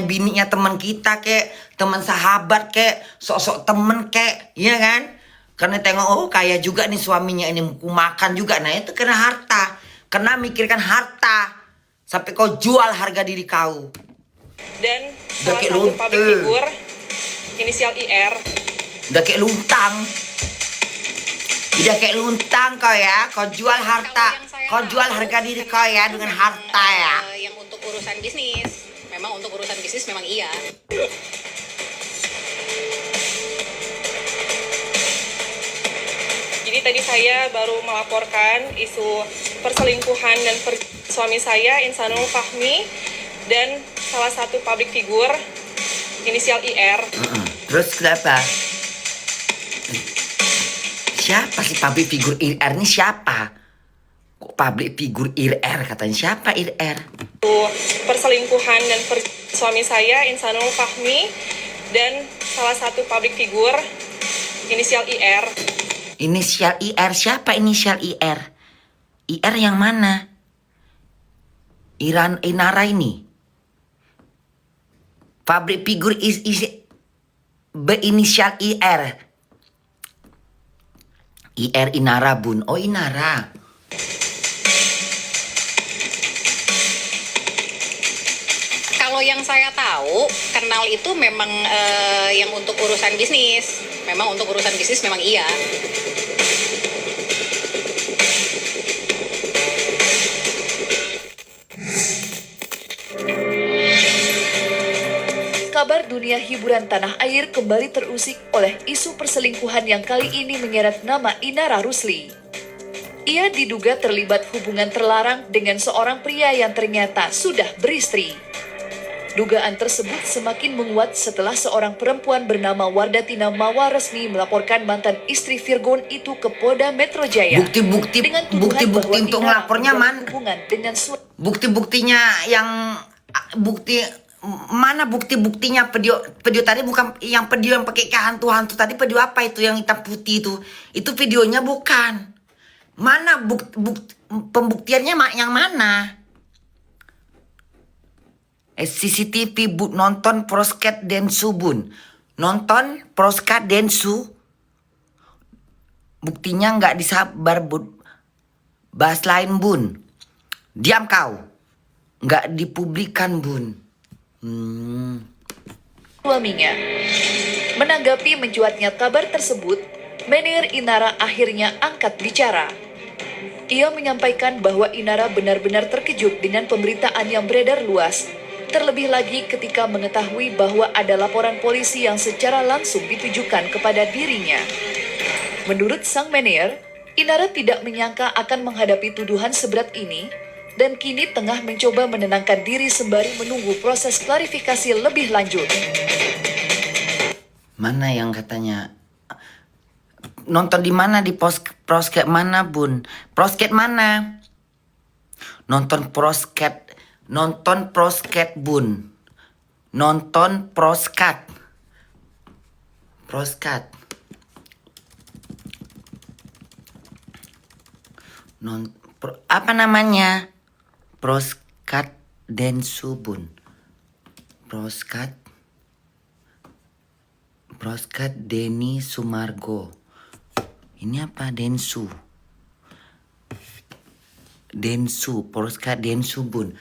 bininya teman kita kek, teman sahabat kek, sok-sok temen kek, ya kan? Karena tengok kaya juga nih suaminya ini, makan juga. Nah itu karena harta, karena mikirkan harta sampai kau jual harga diri kau. Dan salah satu public figure inisial IR. Udah kayak luntang kau ya. Kau jual harta, kau jual harga diri kau ya dengan harta ya. Yang untuk urusan bisnis, memang iya. Jadi tadi saya baru melaporkan isu perselingkuhan dan suami saya Insanul Fahmi dan salah satu public figure inisial IR. Terus kenapa? Siapa sih public figure IR ini siapa? Kok public figure IR katanya, siapa IR? Perselingkuhan dan suami saya Insanul Fahmi dan salah satu public figure inisial IR. Inisial IR, siapa inisial IR? IR yang mana? Inara ini? Public figure berinisial IR. IR Inara bun. Oh Inara. Kalau yang saya tahu, kenal itu memang yang untuk urusan bisnis. Memang untuk urusan bisnis memang iya. Kabar dunia hiburan tanah air kembali terusik oleh isu perselingkuhan yang kali ini menyeret nama Inara Rusli. Ia diduga terlibat hubungan terlarang dengan seorang pria yang ternyata sudah beristri. Dugaan tersebut semakin menguat setelah seorang perempuan bernama Wardatina Mawa resmi melaporkan mantan istri Virgon itu ke Polda Metro Jaya. Bukti-bukti untuk ngelapornya man. Mana bukti-buktinya video tadi bukan yang video yang pakai hantu-hantu tadi, video apa itu yang hitam putih itu videonya bukan. Mana pembuktiannya yang mana? CCTV nonton prosket densu bun, nonton prosket densu, buktinya nggak disabar bun, bahas lain bun, diam kau, nggak dipublikan bun. Suaminya menanggapi mencuatnya kabar tersebut, Menir Inara akhirnya angkat bicara. Ia menyampaikan bahwa Inara benar-benar terkejut dengan pemberitaan yang beredar luas Terlebih lagi ketika mengetahui bahwa ada laporan polisi yang secara langsung ditujukan kepada dirinya. Menurut sang manajer, Inara tidak menyangka akan menghadapi tuduhan seberat ini dan kini tengah mencoba menenangkan diri sembari menunggu proses klarifikasi lebih lanjut. Mana yang katanya nonton di mana, di prosket mana bun? Prosket mana? Nonton prosket bun. Nonton proskat. Apa namanya? Proskat Densu bun. Proskat Denny Sumargo. Ini apa? Densu, Proskat Densu bun.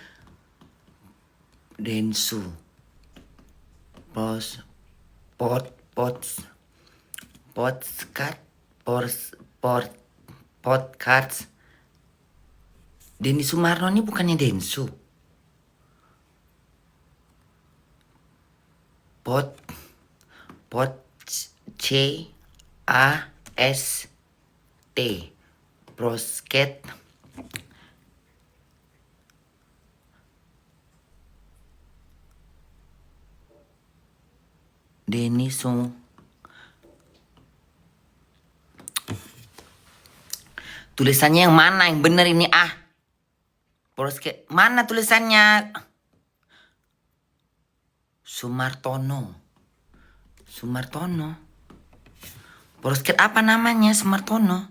Densu. Podcast. Denny Sumarno ini bukannya Densu. C-A-S-T. Prosket. Denny Tulisannya yang mana yang benar ini Prosket. Mana tulisannya? Sumartono. Prosket apa namanya? Sumartono.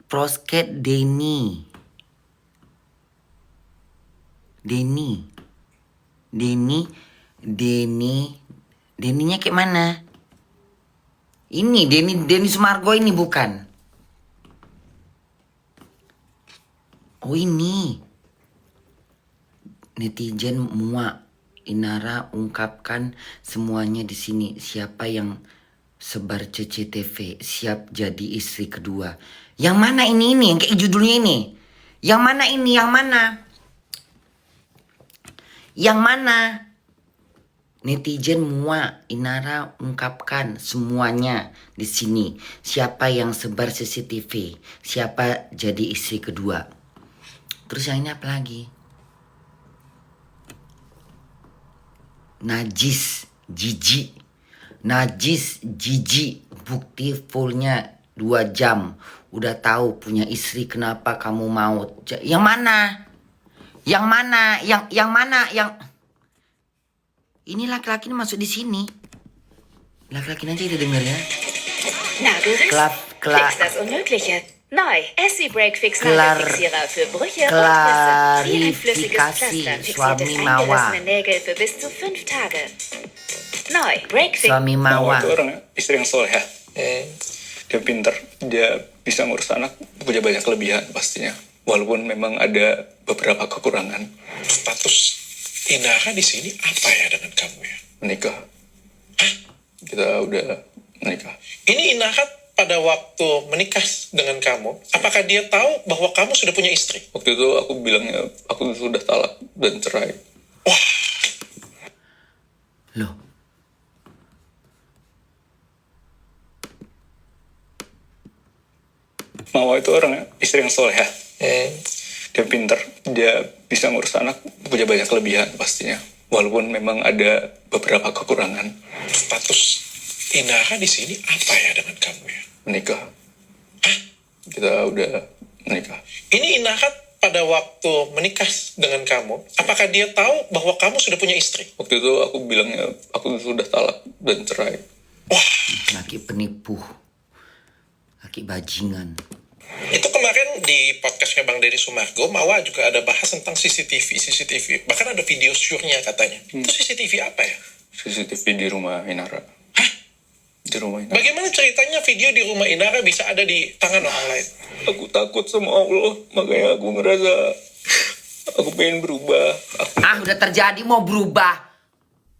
Prosket Denny. Denny-nya kayak mana? Ini Denny Sumargo ini bukan. Oh ini. Netizen muak. Inara ungkapkan semuanya di sini. Siapa yang sebar CCTV siap jadi istri kedua. Yang mana ini yang kayak judulnya ini? Yang mana ini? Yang mana? Netizen muak. Inara ungkapkan semuanya di sini. Siapa yang sebar CCTV? Siapa jadi istri kedua? Terus yang ini apa lagi? Najis jijik. Bukti fullnya 2 jam. Udah tahu punya istri, kenapa kamu mau? Yang mana? Ini laki-laki ini masuk di sini. Laki-laki nanti kita denger ya. Nagelriss, fix das Unmögliche. Neu, Essie Break Fix Nagelfixierer für Brüche und Risse. Wie ein flüssiges Pflaster fixiert es eingerissene Nägel für bis zu 5 Tage. Neu, Break Fix. Suami Mawar Mawar. itu orang istri yang soleh. Dia pinter, dia bisa ngurus anak, punya banyak kelebihan pastinya. Walaupun memang ada beberapa kekurangan. Status Inara di sini apa ya dengan kamu ya? Menikah. Kita udah menikah. Ini Inara pada waktu menikah dengan kamu, apakah dia tahu bahwa kamu sudah punya istri? Waktu itu aku bilangnya aku sudah talak dan cerai. Wah. Loh. Mawar itu orang istri yang soleh. Dia pinter, dia bisa ngurus anak, punya banyak kelebihan pastinya. Walaupun memang ada beberapa kekurangan. Status Inara di sini apa ya dengan kamu ya? Menikah. Kita udah menikah. Ini Inara pada waktu menikah dengan kamu, apakah dia tahu bahwa kamu sudah punya istri? Waktu itu aku bilangnya aku sudah talak dan cerai. Wah. Laki penipu. Laki bajingan. Itu kemarin di podcastnya Bang Deddy Sumargo, Mawa juga ada bahas tentang CCTV. Bahkan ada video syurnya katanya. Itu CCTV apa ya? CCTV di rumah Inara. Di rumah Inara. Bagaimana ceritanya video di rumah Inara bisa ada di tangan orang lain? Aku takut sama Allah, makanya aku ngerasa aku pengen berubah. Udah terjadi mau berubah.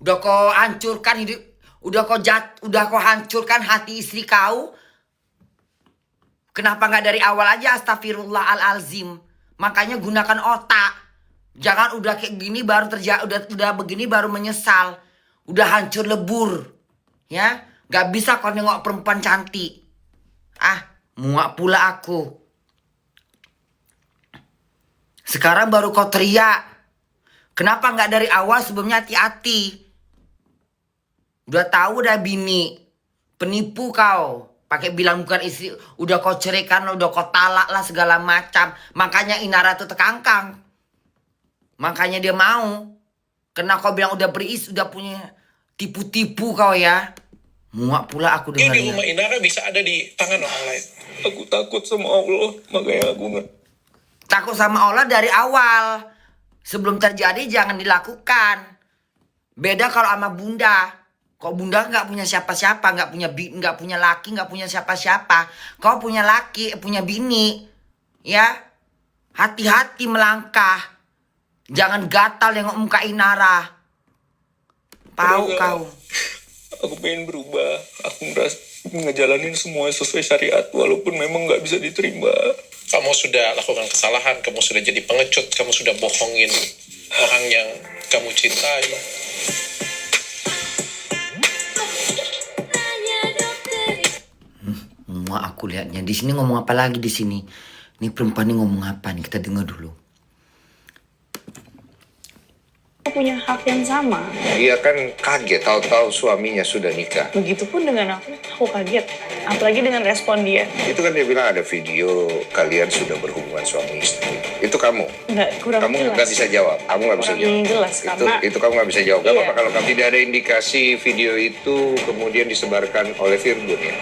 Udah kau hancurkan hidup, udah kau hancurkan hati istri kau. Kenapa nggak dari awal aja? Astagfirullahalazim. Makanya gunakan otak. Jangan udah kayak gini baru udah begini baru menyesal. Udah hancur lebur. Ya, gak bisa kau nengok perempuan cantik. Muak pula aku. Sekarang baru kau teriak. Kenapa gak dari awal sebelumnya hati-hati? Udah tahu udah bini. Penipu kau. Pakai bilang bukan istri. Udah kau ceraikan, udah kau talak lah segala macam. Makanya Inara tuh terkangkang. Makanya dia mau. Karena kau bilang udah udah punya tipu-tipu kau ya. Muak pula aku Di dengarnya. rumah Inara bisa ada di tangan orang lain. Aku takut sama Allah, makanya aku nggak. Takut sama Allah dari awal. Sebelum terjadi jangan dilakukan. Beda kalau sama bunda. Kok bunda nggak punya siapa-siapa, nggak punya laki, nggak punya siapa-siapa. Kau punya laki, punya bini, ya. Hati-hati melangkah. Jangan gatal nengok muka Inara. Tahu kau. Aku pengen berubah. Aku ngejalanin semua sesuai syariat, walaupun memang nggak bisa diterima. Kamu sudah lakukan kesalahan, kamu sudah jadi pengecut, kamu sudah bohongin orang yang kamu cintai. Muak aku lihatnya. Di sini ngomong apa lagi di sini? Ini perempuan ini ngomong apa nih? Kita dengar dulu. Punya hak yang sama. Dia kan kaget tahu-tahu suaminya sudah nikah. Begitupun dengan aku kaget. Apalagi dengan respon dia. Itu kan dia bilang ada video kalian sudah berhubungan suami istri. Itu kamu? Kurang kamu jelas. nggak bisa jawab. Kamu nggak bisa jawab. Jelas, itu kamu nggak bisa jawab. Gak Iya. apa-apa kalau kamu tidak ada indikasi video itu kemudian disebarkan oleh Virgun ya.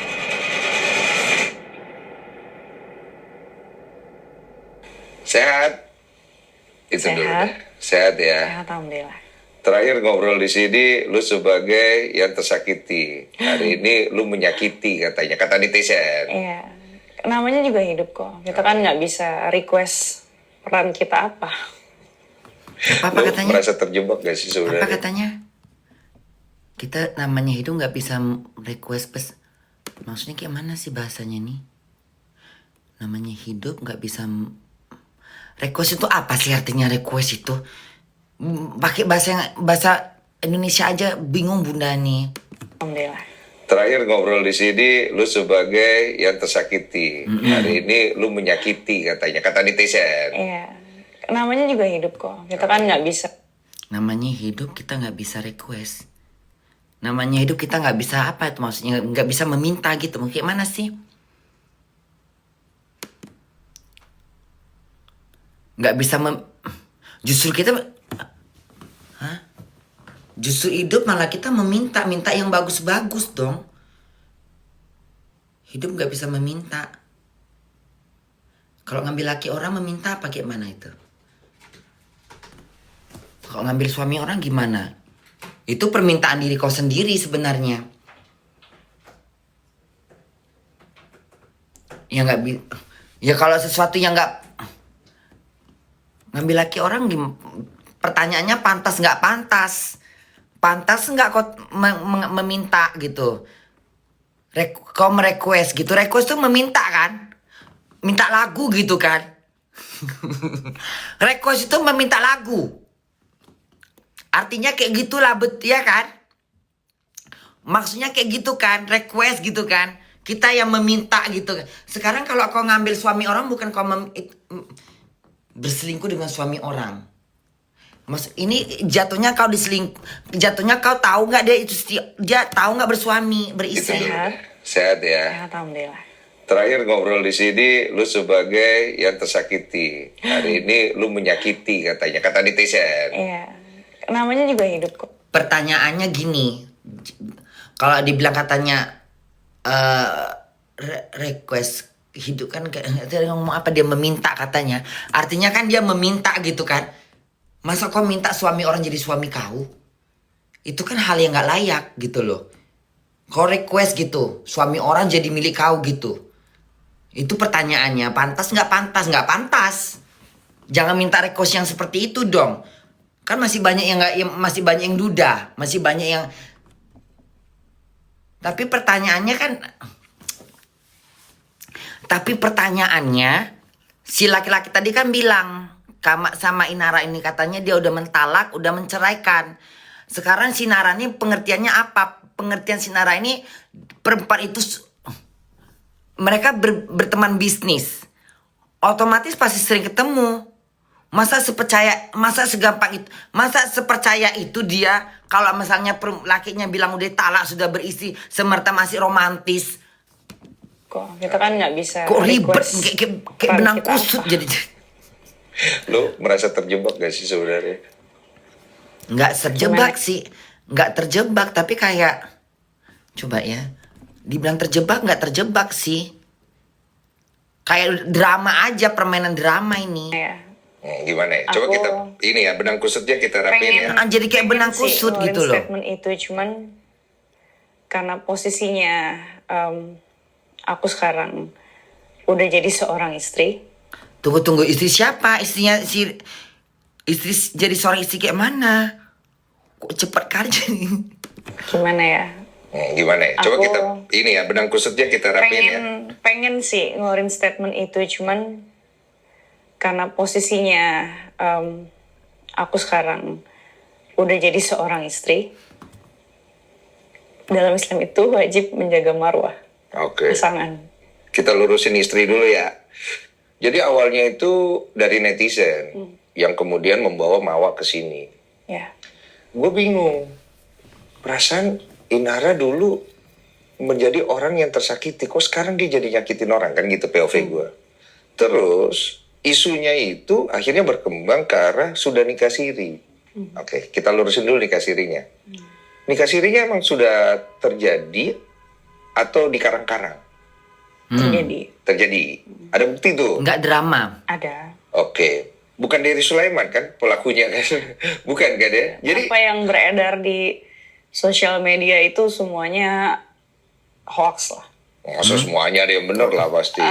Sehat? Itu dulu. Sehat. Deh. Sehat ya. Alhamdulillah. Terakhir ngobrol di sini, lu sebagai yang tersakiti. Hari ini lu menyakiti katanya, kata netizen. Iya. Namanya juga hidup kok. Kita kan nggak bisa request peran kita apa. Apa Lu katanya? merasa terjebak gak sih sebenarnya? Apa katanya? Kita namanya hidup nggak bisa request Maksudnya kayak mana sih bahasanya nih? Namanya hidup nggak bisa request itu apa sih artinya request itu? Pakai bahasa Indonesia aja bingung bunda nih. Alhamdulillah. Terakhir ngobrol di sini, lu sebagai yang tersakiti. Hari ini lu menyakiti katanya, kata netizen. Iya. Namanya juga hidup kok. Kita kan nggak bisa. Namanya hidup kita nggak bisa request. Namanya hidup kita nggak bisa apa itu maksudnya? Nggak bisa meminta gitu. Kayak mana sih? Nggak bisa justru kita justru hidup malah kita minta yang bagus-bagus dong. Hidup nggak bisa meminta. Kalau ngambil laki orang meminta apa gimana itu? Kalau ngambil suami orang gimana? Itu permintaan diri kau sendiri sebenarnya. Ya nggak ya kalau sesuatu yang nggak ngambil laki orang pertanyaannya pantas nggak pantas? Pantas nggak kau meminta gitu? Kau merequest gitu? Request tuh meminta kan? Minta lagu gitu kan? Request itu meminta lagu. Artinya kayak gitulah ya kan? Maksudnya kayak gitu kan? Request gitu kan? Kita yang meminta gitu. Sekarang kalau kau ngambil suami orang bukan kau berselingkuh dengan suami orang. Ini jatuhnya kau jatuhnya kau tahu nggak dia tahu nggak beristri. Sehat ya. Alhamdulillah. Terakhir ngobrol di sini, lu sebagai yang tersakiti. Hari ini lu menyakiti katanya, kata netizen. Iya. Namanya juga hidup kok. Pertanyaannya gini, kalau dibilang katanya request hidup kan dia ngomong apa, dia meminta katanya. Artinya kan dia meminta gitu kan. Masa kau minta suami orang jadi suami kau? Itu kan hal yang gak layak gitu loh. Kau request gitu, suami orang jadi milik kau gitu. Itu pertanyaannya, pantas gak pantas? Gak pantas. Jangan minta request yang seperti itu dong. Kan masih banyak masih banyak yang duda, masih banyak yang. Tapi pertanyaannya si laki-laki tadi kan bilang Kama sama Inara ini katanya dia udah mentalak, udah menceraikan. Sekarang si Nara ini pengertiannya apa? Pengertian si Nara ini perempuan itu mereka berteman bisnis. Otomatis pasti sering ketemu. Masa segampang itu, masa sepercaya itu dia kalau misalnya lakinya bilang udah talak sudah beristri, semerta masih romantis. Kok kita kan nggak bisa. Kok ribet kayak benang kita kusut apa? jadi. Lo merasa terjebak gak sih sebenarnya? Nggak terjebak sih, nggak terjebak tapi kayak coba ya, dibilang terjebak nggak terjebak sih. Kayak drama aja, permainan drama ini. Ya. Gimana ya? Coba kita ini ya benang kusutnya kita rapiin ya. Jadi kayak benang kusut ngeluarin gitu loh. Statement itu cuman karena posisinya aku sekarang udah jadi seorang istri. Tunggu istri siapa? Istrinya istri jadi seorang istri kayak mana? Kok cepet kali jadi? Gimana ya? Gimana ya? Coba Aku kita ini ya benang kusutnya kita rapiin ya. Pengen sih ngeluarin statement itu cuman karena posisinya aku sekarang udah jadi seorang istri. Dalam Islam itu wajib menjaga marwah Oke. pasangan. Kita lurusin istri dulu ya. Jadi awalnya itu dari netizen yang kemudian membawa Mawa ke sini. Ya. Gue bingung. Perasaan Inara dulu menjadi orang yang tersakiti. Kok sekarang dia jadi nyakitin orang kan gitu POV gue. Terus isunya itu akhirnya berkembang ke arah sudah nikah siri. Oke, kita lurusin dulu nikah sirinya. Nikah sirinya emang sudah terjadi atau dikarang-karang? Terjadi. Ada bukti tuh? Nggak drama. Ada. Oke. Bukan dari Sulaiman kan pelakunya kan? Bukan kan ya? Jadi Apa yang beredar di sosial media itu semuanya hoax lah. masa semuanya ada yang benar lah pasti.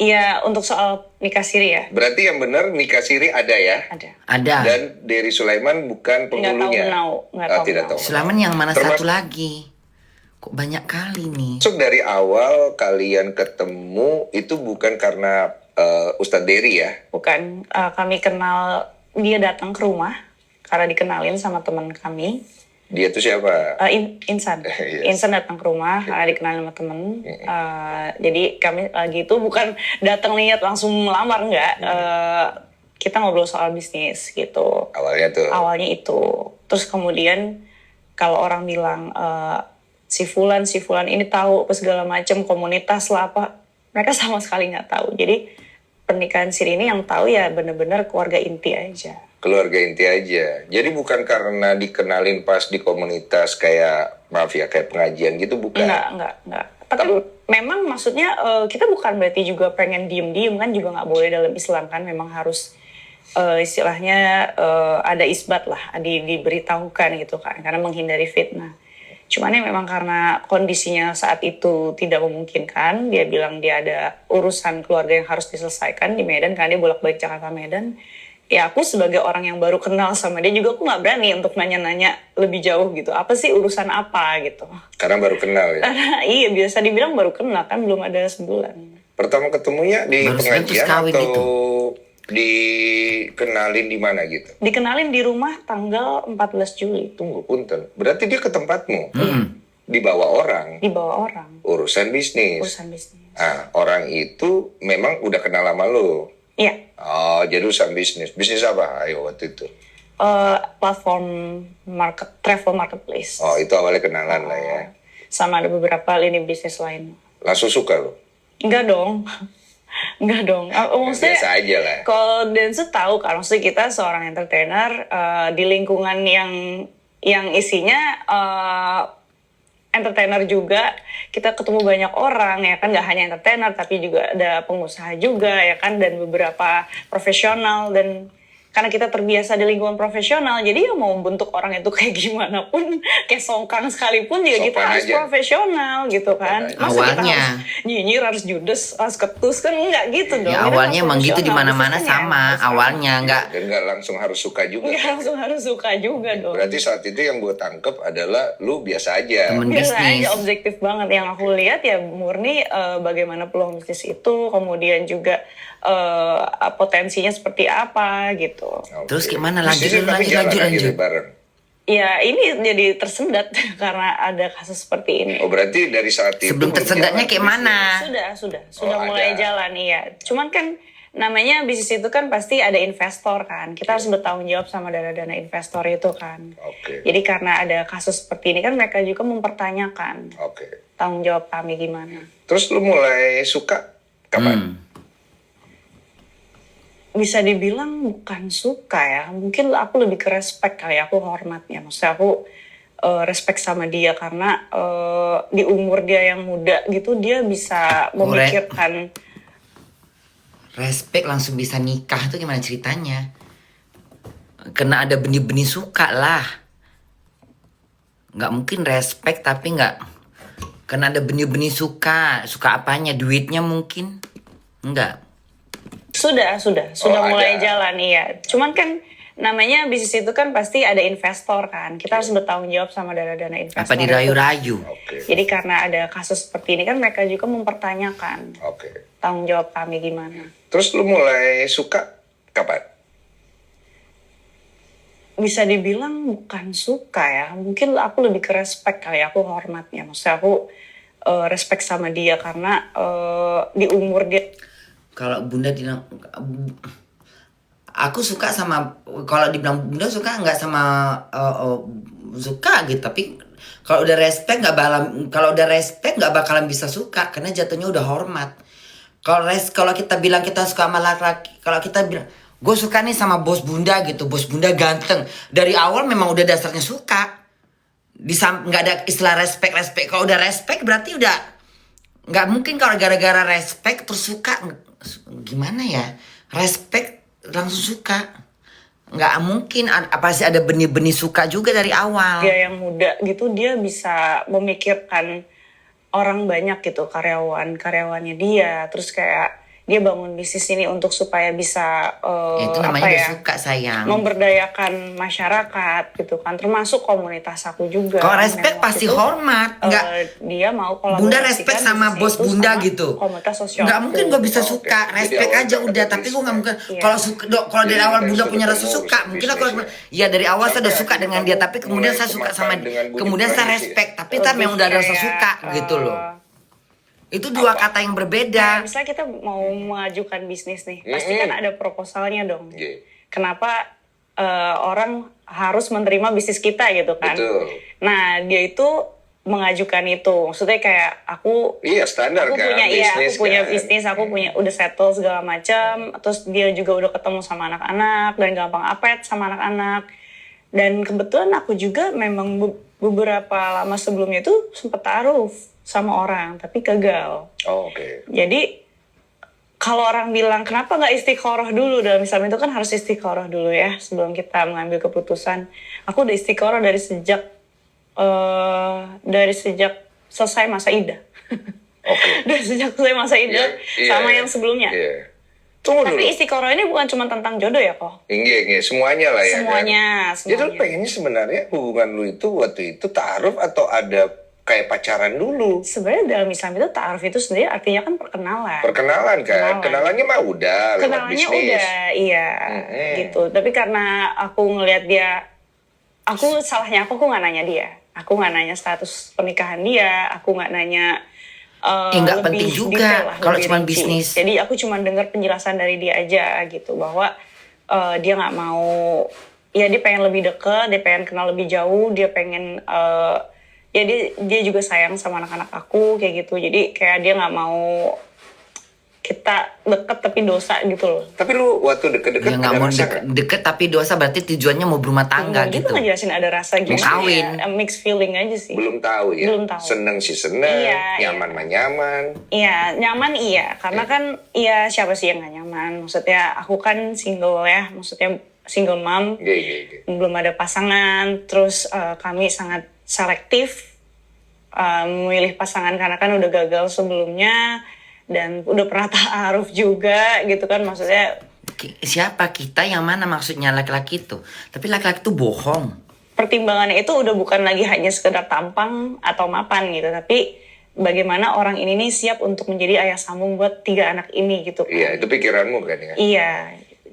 Iya, untuk soal nikah siri ya. Berarti yang benar nikah siri ada ya? Ada. Dan dari Sulaiman bukan penghulunya? Nggak tahu. Tidak tahu. Sulaiman yang mana Termasuk- satu lagi? Kok banyak kali nih? Masuk dari awal kalian ketemu itu bukan karena Ustadz Dery ya? Bukan, kami kenal, dia datang ke rumah karena dikenalin sama teman kami. Dia tuh siapa? Insan. Yes. Insan datang ke rumah karena dikenalin sama temen. Jadi kami lagi itu bukan datang niat langsung melamar, enggak. Kita ngobrol soal bisnis gitu. Awalnya itu. Terus kemudian kalau orang bilang si Fulan ini tahu apa segala macam komunitas lah apa, mereka sama sekali nggak tahu. Jadi pernikahan siri ini yang tahu ya benar-benar keluarga inti aja. Keluarga inti aja. Jadi bukan karena dikenalin pas di komunitas kayak maaf ya kayak pengajian gitu bukan? Enggak. Tapi memang maksudnya kita bukan berarti juga pengen diem-diem kan, juga nggak boleh dalam Islam kan, memang harus istilahnya ada isbat lah, diberitahukan gitu kan, karena menghindari fitnah. Cuman ya memang karena kondisinya saat itu tidak memungkinkan, dia bilang dia ada urusan keluarga yang harus diselesaikan di Medan, karena dia bolak-balik Jakarta Medan. Ya aku sebagai orang yang baru kenal sama dia juga, aku nggak berani untuk nanya-nanya lebih jauh gitu. Apa sih urusan apa gitu. Karena baru kenal ya? Iya, biasa dibilang baru kenal kan, belum ada sebulan. Pertama ketemunya di Baru pengajian kawin atau gitu. dikenalin di mana gitu? Dikenalin di rumah tanggal 14 Juli. Tunggu, punten. Berarti dia ke tempatmu? Dibawa orang? Dibawa orang. Urusan bisnis? Urusan bisnis. Nah, orang itu memang udah kenal sama lo? Iya. Oh, jadi urusan bisnis. Bisnis apa? Ayo waktu itu. Platform travel marketplace. Oh, itu awalnya kenalan lah ya. Sama ada beberapa lini bisnis lain. Langsung suka lo? Enggak dong. Enggak dong. Maksudnya, biasa aja lah. Kalau Densu tahu kan, maksudnya kita seorang entertainer di lingkungan yang isinya entertainer juga, kita ketemu banyak orang ya kan, nggak hanya entertainer tapi juga ada pengusaha juga ya kan, dan beberapa profesional, dan karena kita terbiasa di lingkungan profesional, jadi ya mau bentuk orang itu kayak gimana pun, kayak songkang sekalipun juga kita Sopan harus aja. profesional gitu kan. Masa kita Awalnya. harus nyinyir, harus judes, harus ketus, kan enggak gitu dong. Ya Kita awalnya harus emang gitu di profesional, mana-mana bisnisnya sama. harus Awalnya nggak Dan nggak langsung harus suka juga. Nggak langsung harus suka juga dong. Berarti saat itu yang gue tangkep adalah lu biasa aja. temen Biasa bisnis. aja, objektif banget. Yang aku lihat ya murni bagaimana peluang bisnis itu, kemudian juga potensinya seperti apa gitu. Oke. Terus gimana? Lanjut, Bisnisnya tapi jalan lanjut. akhirnya bareng. Ya ini jadi tersendat karena ada kasus seperti ini. Oh berarti dari saat itu Sebelum tersendatnya berjalan kayak mana? Sudah Oh, mulai ada. jalan iya. Cuman kan namanya bisnis itu kan pasti ada investor kan. Kita harus bertanggung jawab sama dana-dana investor itu kan. Oke. Jadi karena ada kasus seperti ini kan mereka juga mempertanyakan Oke. tanggung jawab kami gimana. Terus lu mulai suka kapan? Bisa dibilang bukan suka ya, mungkin aku lebih ke respect kali, aku hormatnya, maksudnya aku respect sama dia karena di umur dia yang muda gitu dia bisa memikirkan. Respect langsung bisa nikah tuh gimana ceritanya? Kena ada benih-benih suka lah. Nggak mungkin respect tapi nggak kena ada benih-benih suka. Suka apanya? Duitnya mungkin? Enggak. Sudah Oh, mulai ada. jalan iya. Cuman kan namanya bisnis itu kan pasti ada investor kan. Kita harus bertanggung jawab sama dana-dana investor. Apa dirayu-rayu? Oke. Jadi karena ada kasus seperti ini kan mereka juga mempertanyakan Oke. tanggung jawab kami gimana. Terus lu mulai suka kapan? Bisa dibilang bukan suka ya, mungkin aku lebih ke respect kali, aku hormatnya, maksudnya aku respect sama dia karena di umur dia. Kalau bunda bilang aku suka sama, kalau dibilang bunda suka nggak sama suka gitu, tapi kalau udah respect nggak bakalan bisa suka karena jatuhnya udah hormat. Kalau kita bilang kita suka sama laki-laki, kalau kita bilang gue suka nih sama bos bunda gitu, bos bunda ganteng, dari awal memang udah dasarnya suka. Nggak ada istilah respect. Kalau udah respect berarti udah nggak mungkin kalau gara-gara respect terus suka. Gimana ya, respect langsung suka nggak mungkin. Apa sih ada benih-benih suka juga dari awal. Dia yang muda gitu dia bisa memikirkan orang banyak gitu, karyawannya dia, terus kayak dia bangun bisnis ini untuk supaya bisa Itu namanya udah suka sayang. memberdayakan masyarakat gitu kan, termasuk komunitas aku juga. Kalau respect Yang waktu pasti itu, hormat. Nggak, dia mau kolaborasikan bunda respect sama bisnis bos itu bunda sama gitu. komunitas sosial. Nggak mungkin gue bisa suka. Jadi Respect awal aja nggak udah. ada Tapi gue nggak mungkin. Iya. Kalau dari Jadi awal dari bunda sudah punya rasa ketemu suka, mungkin aku bisnisnya. ya dari awal saya udah Sampai suka akhirnya dengan dia. kamu Tapi kemudian mulai saya suka kemakan sama dengan budi kemudian saya perancis. respect. Tapi Lebih ntar memang udah ada rasa kayak, suka gitu loh. Itu dua kata yang Nah, berbeda. misalnya kita mau mengajukan bisnis nih, pasti kan ada proposalnya dong. Iya. Kenapa orang harus menerima bisnis kita gitu kan? Betul. Nah, dia itu mengajukan itu, maksudnya kayak aku Iya standar aku kan. punya bisnis aku punya kan. bisnis, aku punya udah settle segala macam, terus dia juga udah ketemu sama anak-anak dan gampang apet sama anak-anak. Dan kebetulan aku juga memang beberapa lama sebelumnya itu sempat taruh sama orang tapi gagal. Oh, oke. Jadi kalau orang bilang kenapa nggak istiqoroh dulu dalam Islam itu kan harus istiqoroh dulu ya sebelum kita mengambil keputusan. Aku udah istiqoroh dari sejak selesai masa idah. Oke. Dari sejak selesai masa idah Iya, sama iya, yang sebelumnya. Iya. Tunggu dulu. Tapi istiqoroh ini bukan cuma tentang jodoh ya kok. Iya, semuanya lah ya. Semuanya, Kan? Jadi lu pengennya sebenarnya hubungan lu itu waktu itu ta'aruf atau ada kayak pacaran dulu? Sebenarnya dalam Islam itu ta'aruf itu sendiri artinya kan perkenalan. Perkenalan kan? Kenalannya mah udah lewat Kenalannya bisnis. udah, iya gitu. Tapi karena aku ngelihat dia, salahnya aku nggak nanya dia. Aku nggak nanya status pernikahan dia. Aku nggak nanya Nggak penting juga kalau cuma bisnis. Jadi aku cuma dengar penjelasan dari dia aja gitu bahwa dia nggak mau, ya dia pengen lebih deket, dia pengen kenal lebih jauh, dia pengen ya dia juga sayang sama anak-anak aku kayak gitu. Jadi kayak dia nggak mau kita deket tapi dosa gitu loh. Tapi lu waktu deket-deket Ya nggak ada mau rasa nggak? deket tapi dosa berarti tujuannya mau berumah tangga Dia gitu. tuh ngejelasin ada rasa Mau gimana kawin. ya, mixed feeling aja sih. Belum tahu ya. Belum tahu. Seneng sih seneng, Iya, nyaman mah nyaman. Iya, nyaman iya. Karena kan iya siapa sih yang gak nyaman. Maksudnya aku kan single ya. Maksudnya single mom, belum ada pasangan, terus kami sangat selektif memilih pasangan karena kan udah gagal sebelumnya dan udah pernah ta'aruf juga gitu kan, maksudnya. Siapa kita yang mana maksudnya laki-laki itu? Tapi laki-laki itu bohong. Pertimbangannya itu udah bukan lagi hanya sekedar tampang atau mapan gitu, tapi bagaimana orang ini nih siap untuk menjadi ayah sambung buat 3 anak ini gitu kan. Iya, itu pikiranmu kan ya? Iya,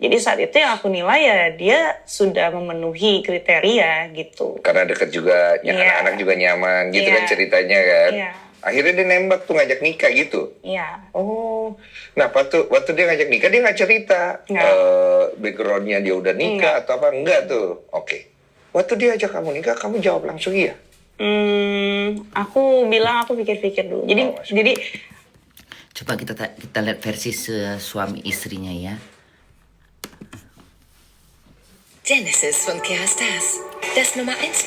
jadi saat itu yang aku nilai ya dia sudah memenuhi kriteria gitu. Karena deket juga, anak-anak juga nyaman gitu kan ceritanya kan. Iya. Akhirnya dia nembak tuh, ngajak nikah gitu. Iya. Oh, nah waktu dia ngajak nikah dia nggak cerita backgroundnya dia udah nikah atau apa, enggak tuh. Oke. Waktu dia ajak kamu nikah, kamu jawab langsung iya. Aku bilang aku pikir-pikir dulu. Jadi coba kita lihat versi suami istrinya ya. Genesis von Kerastase, das Nummer 1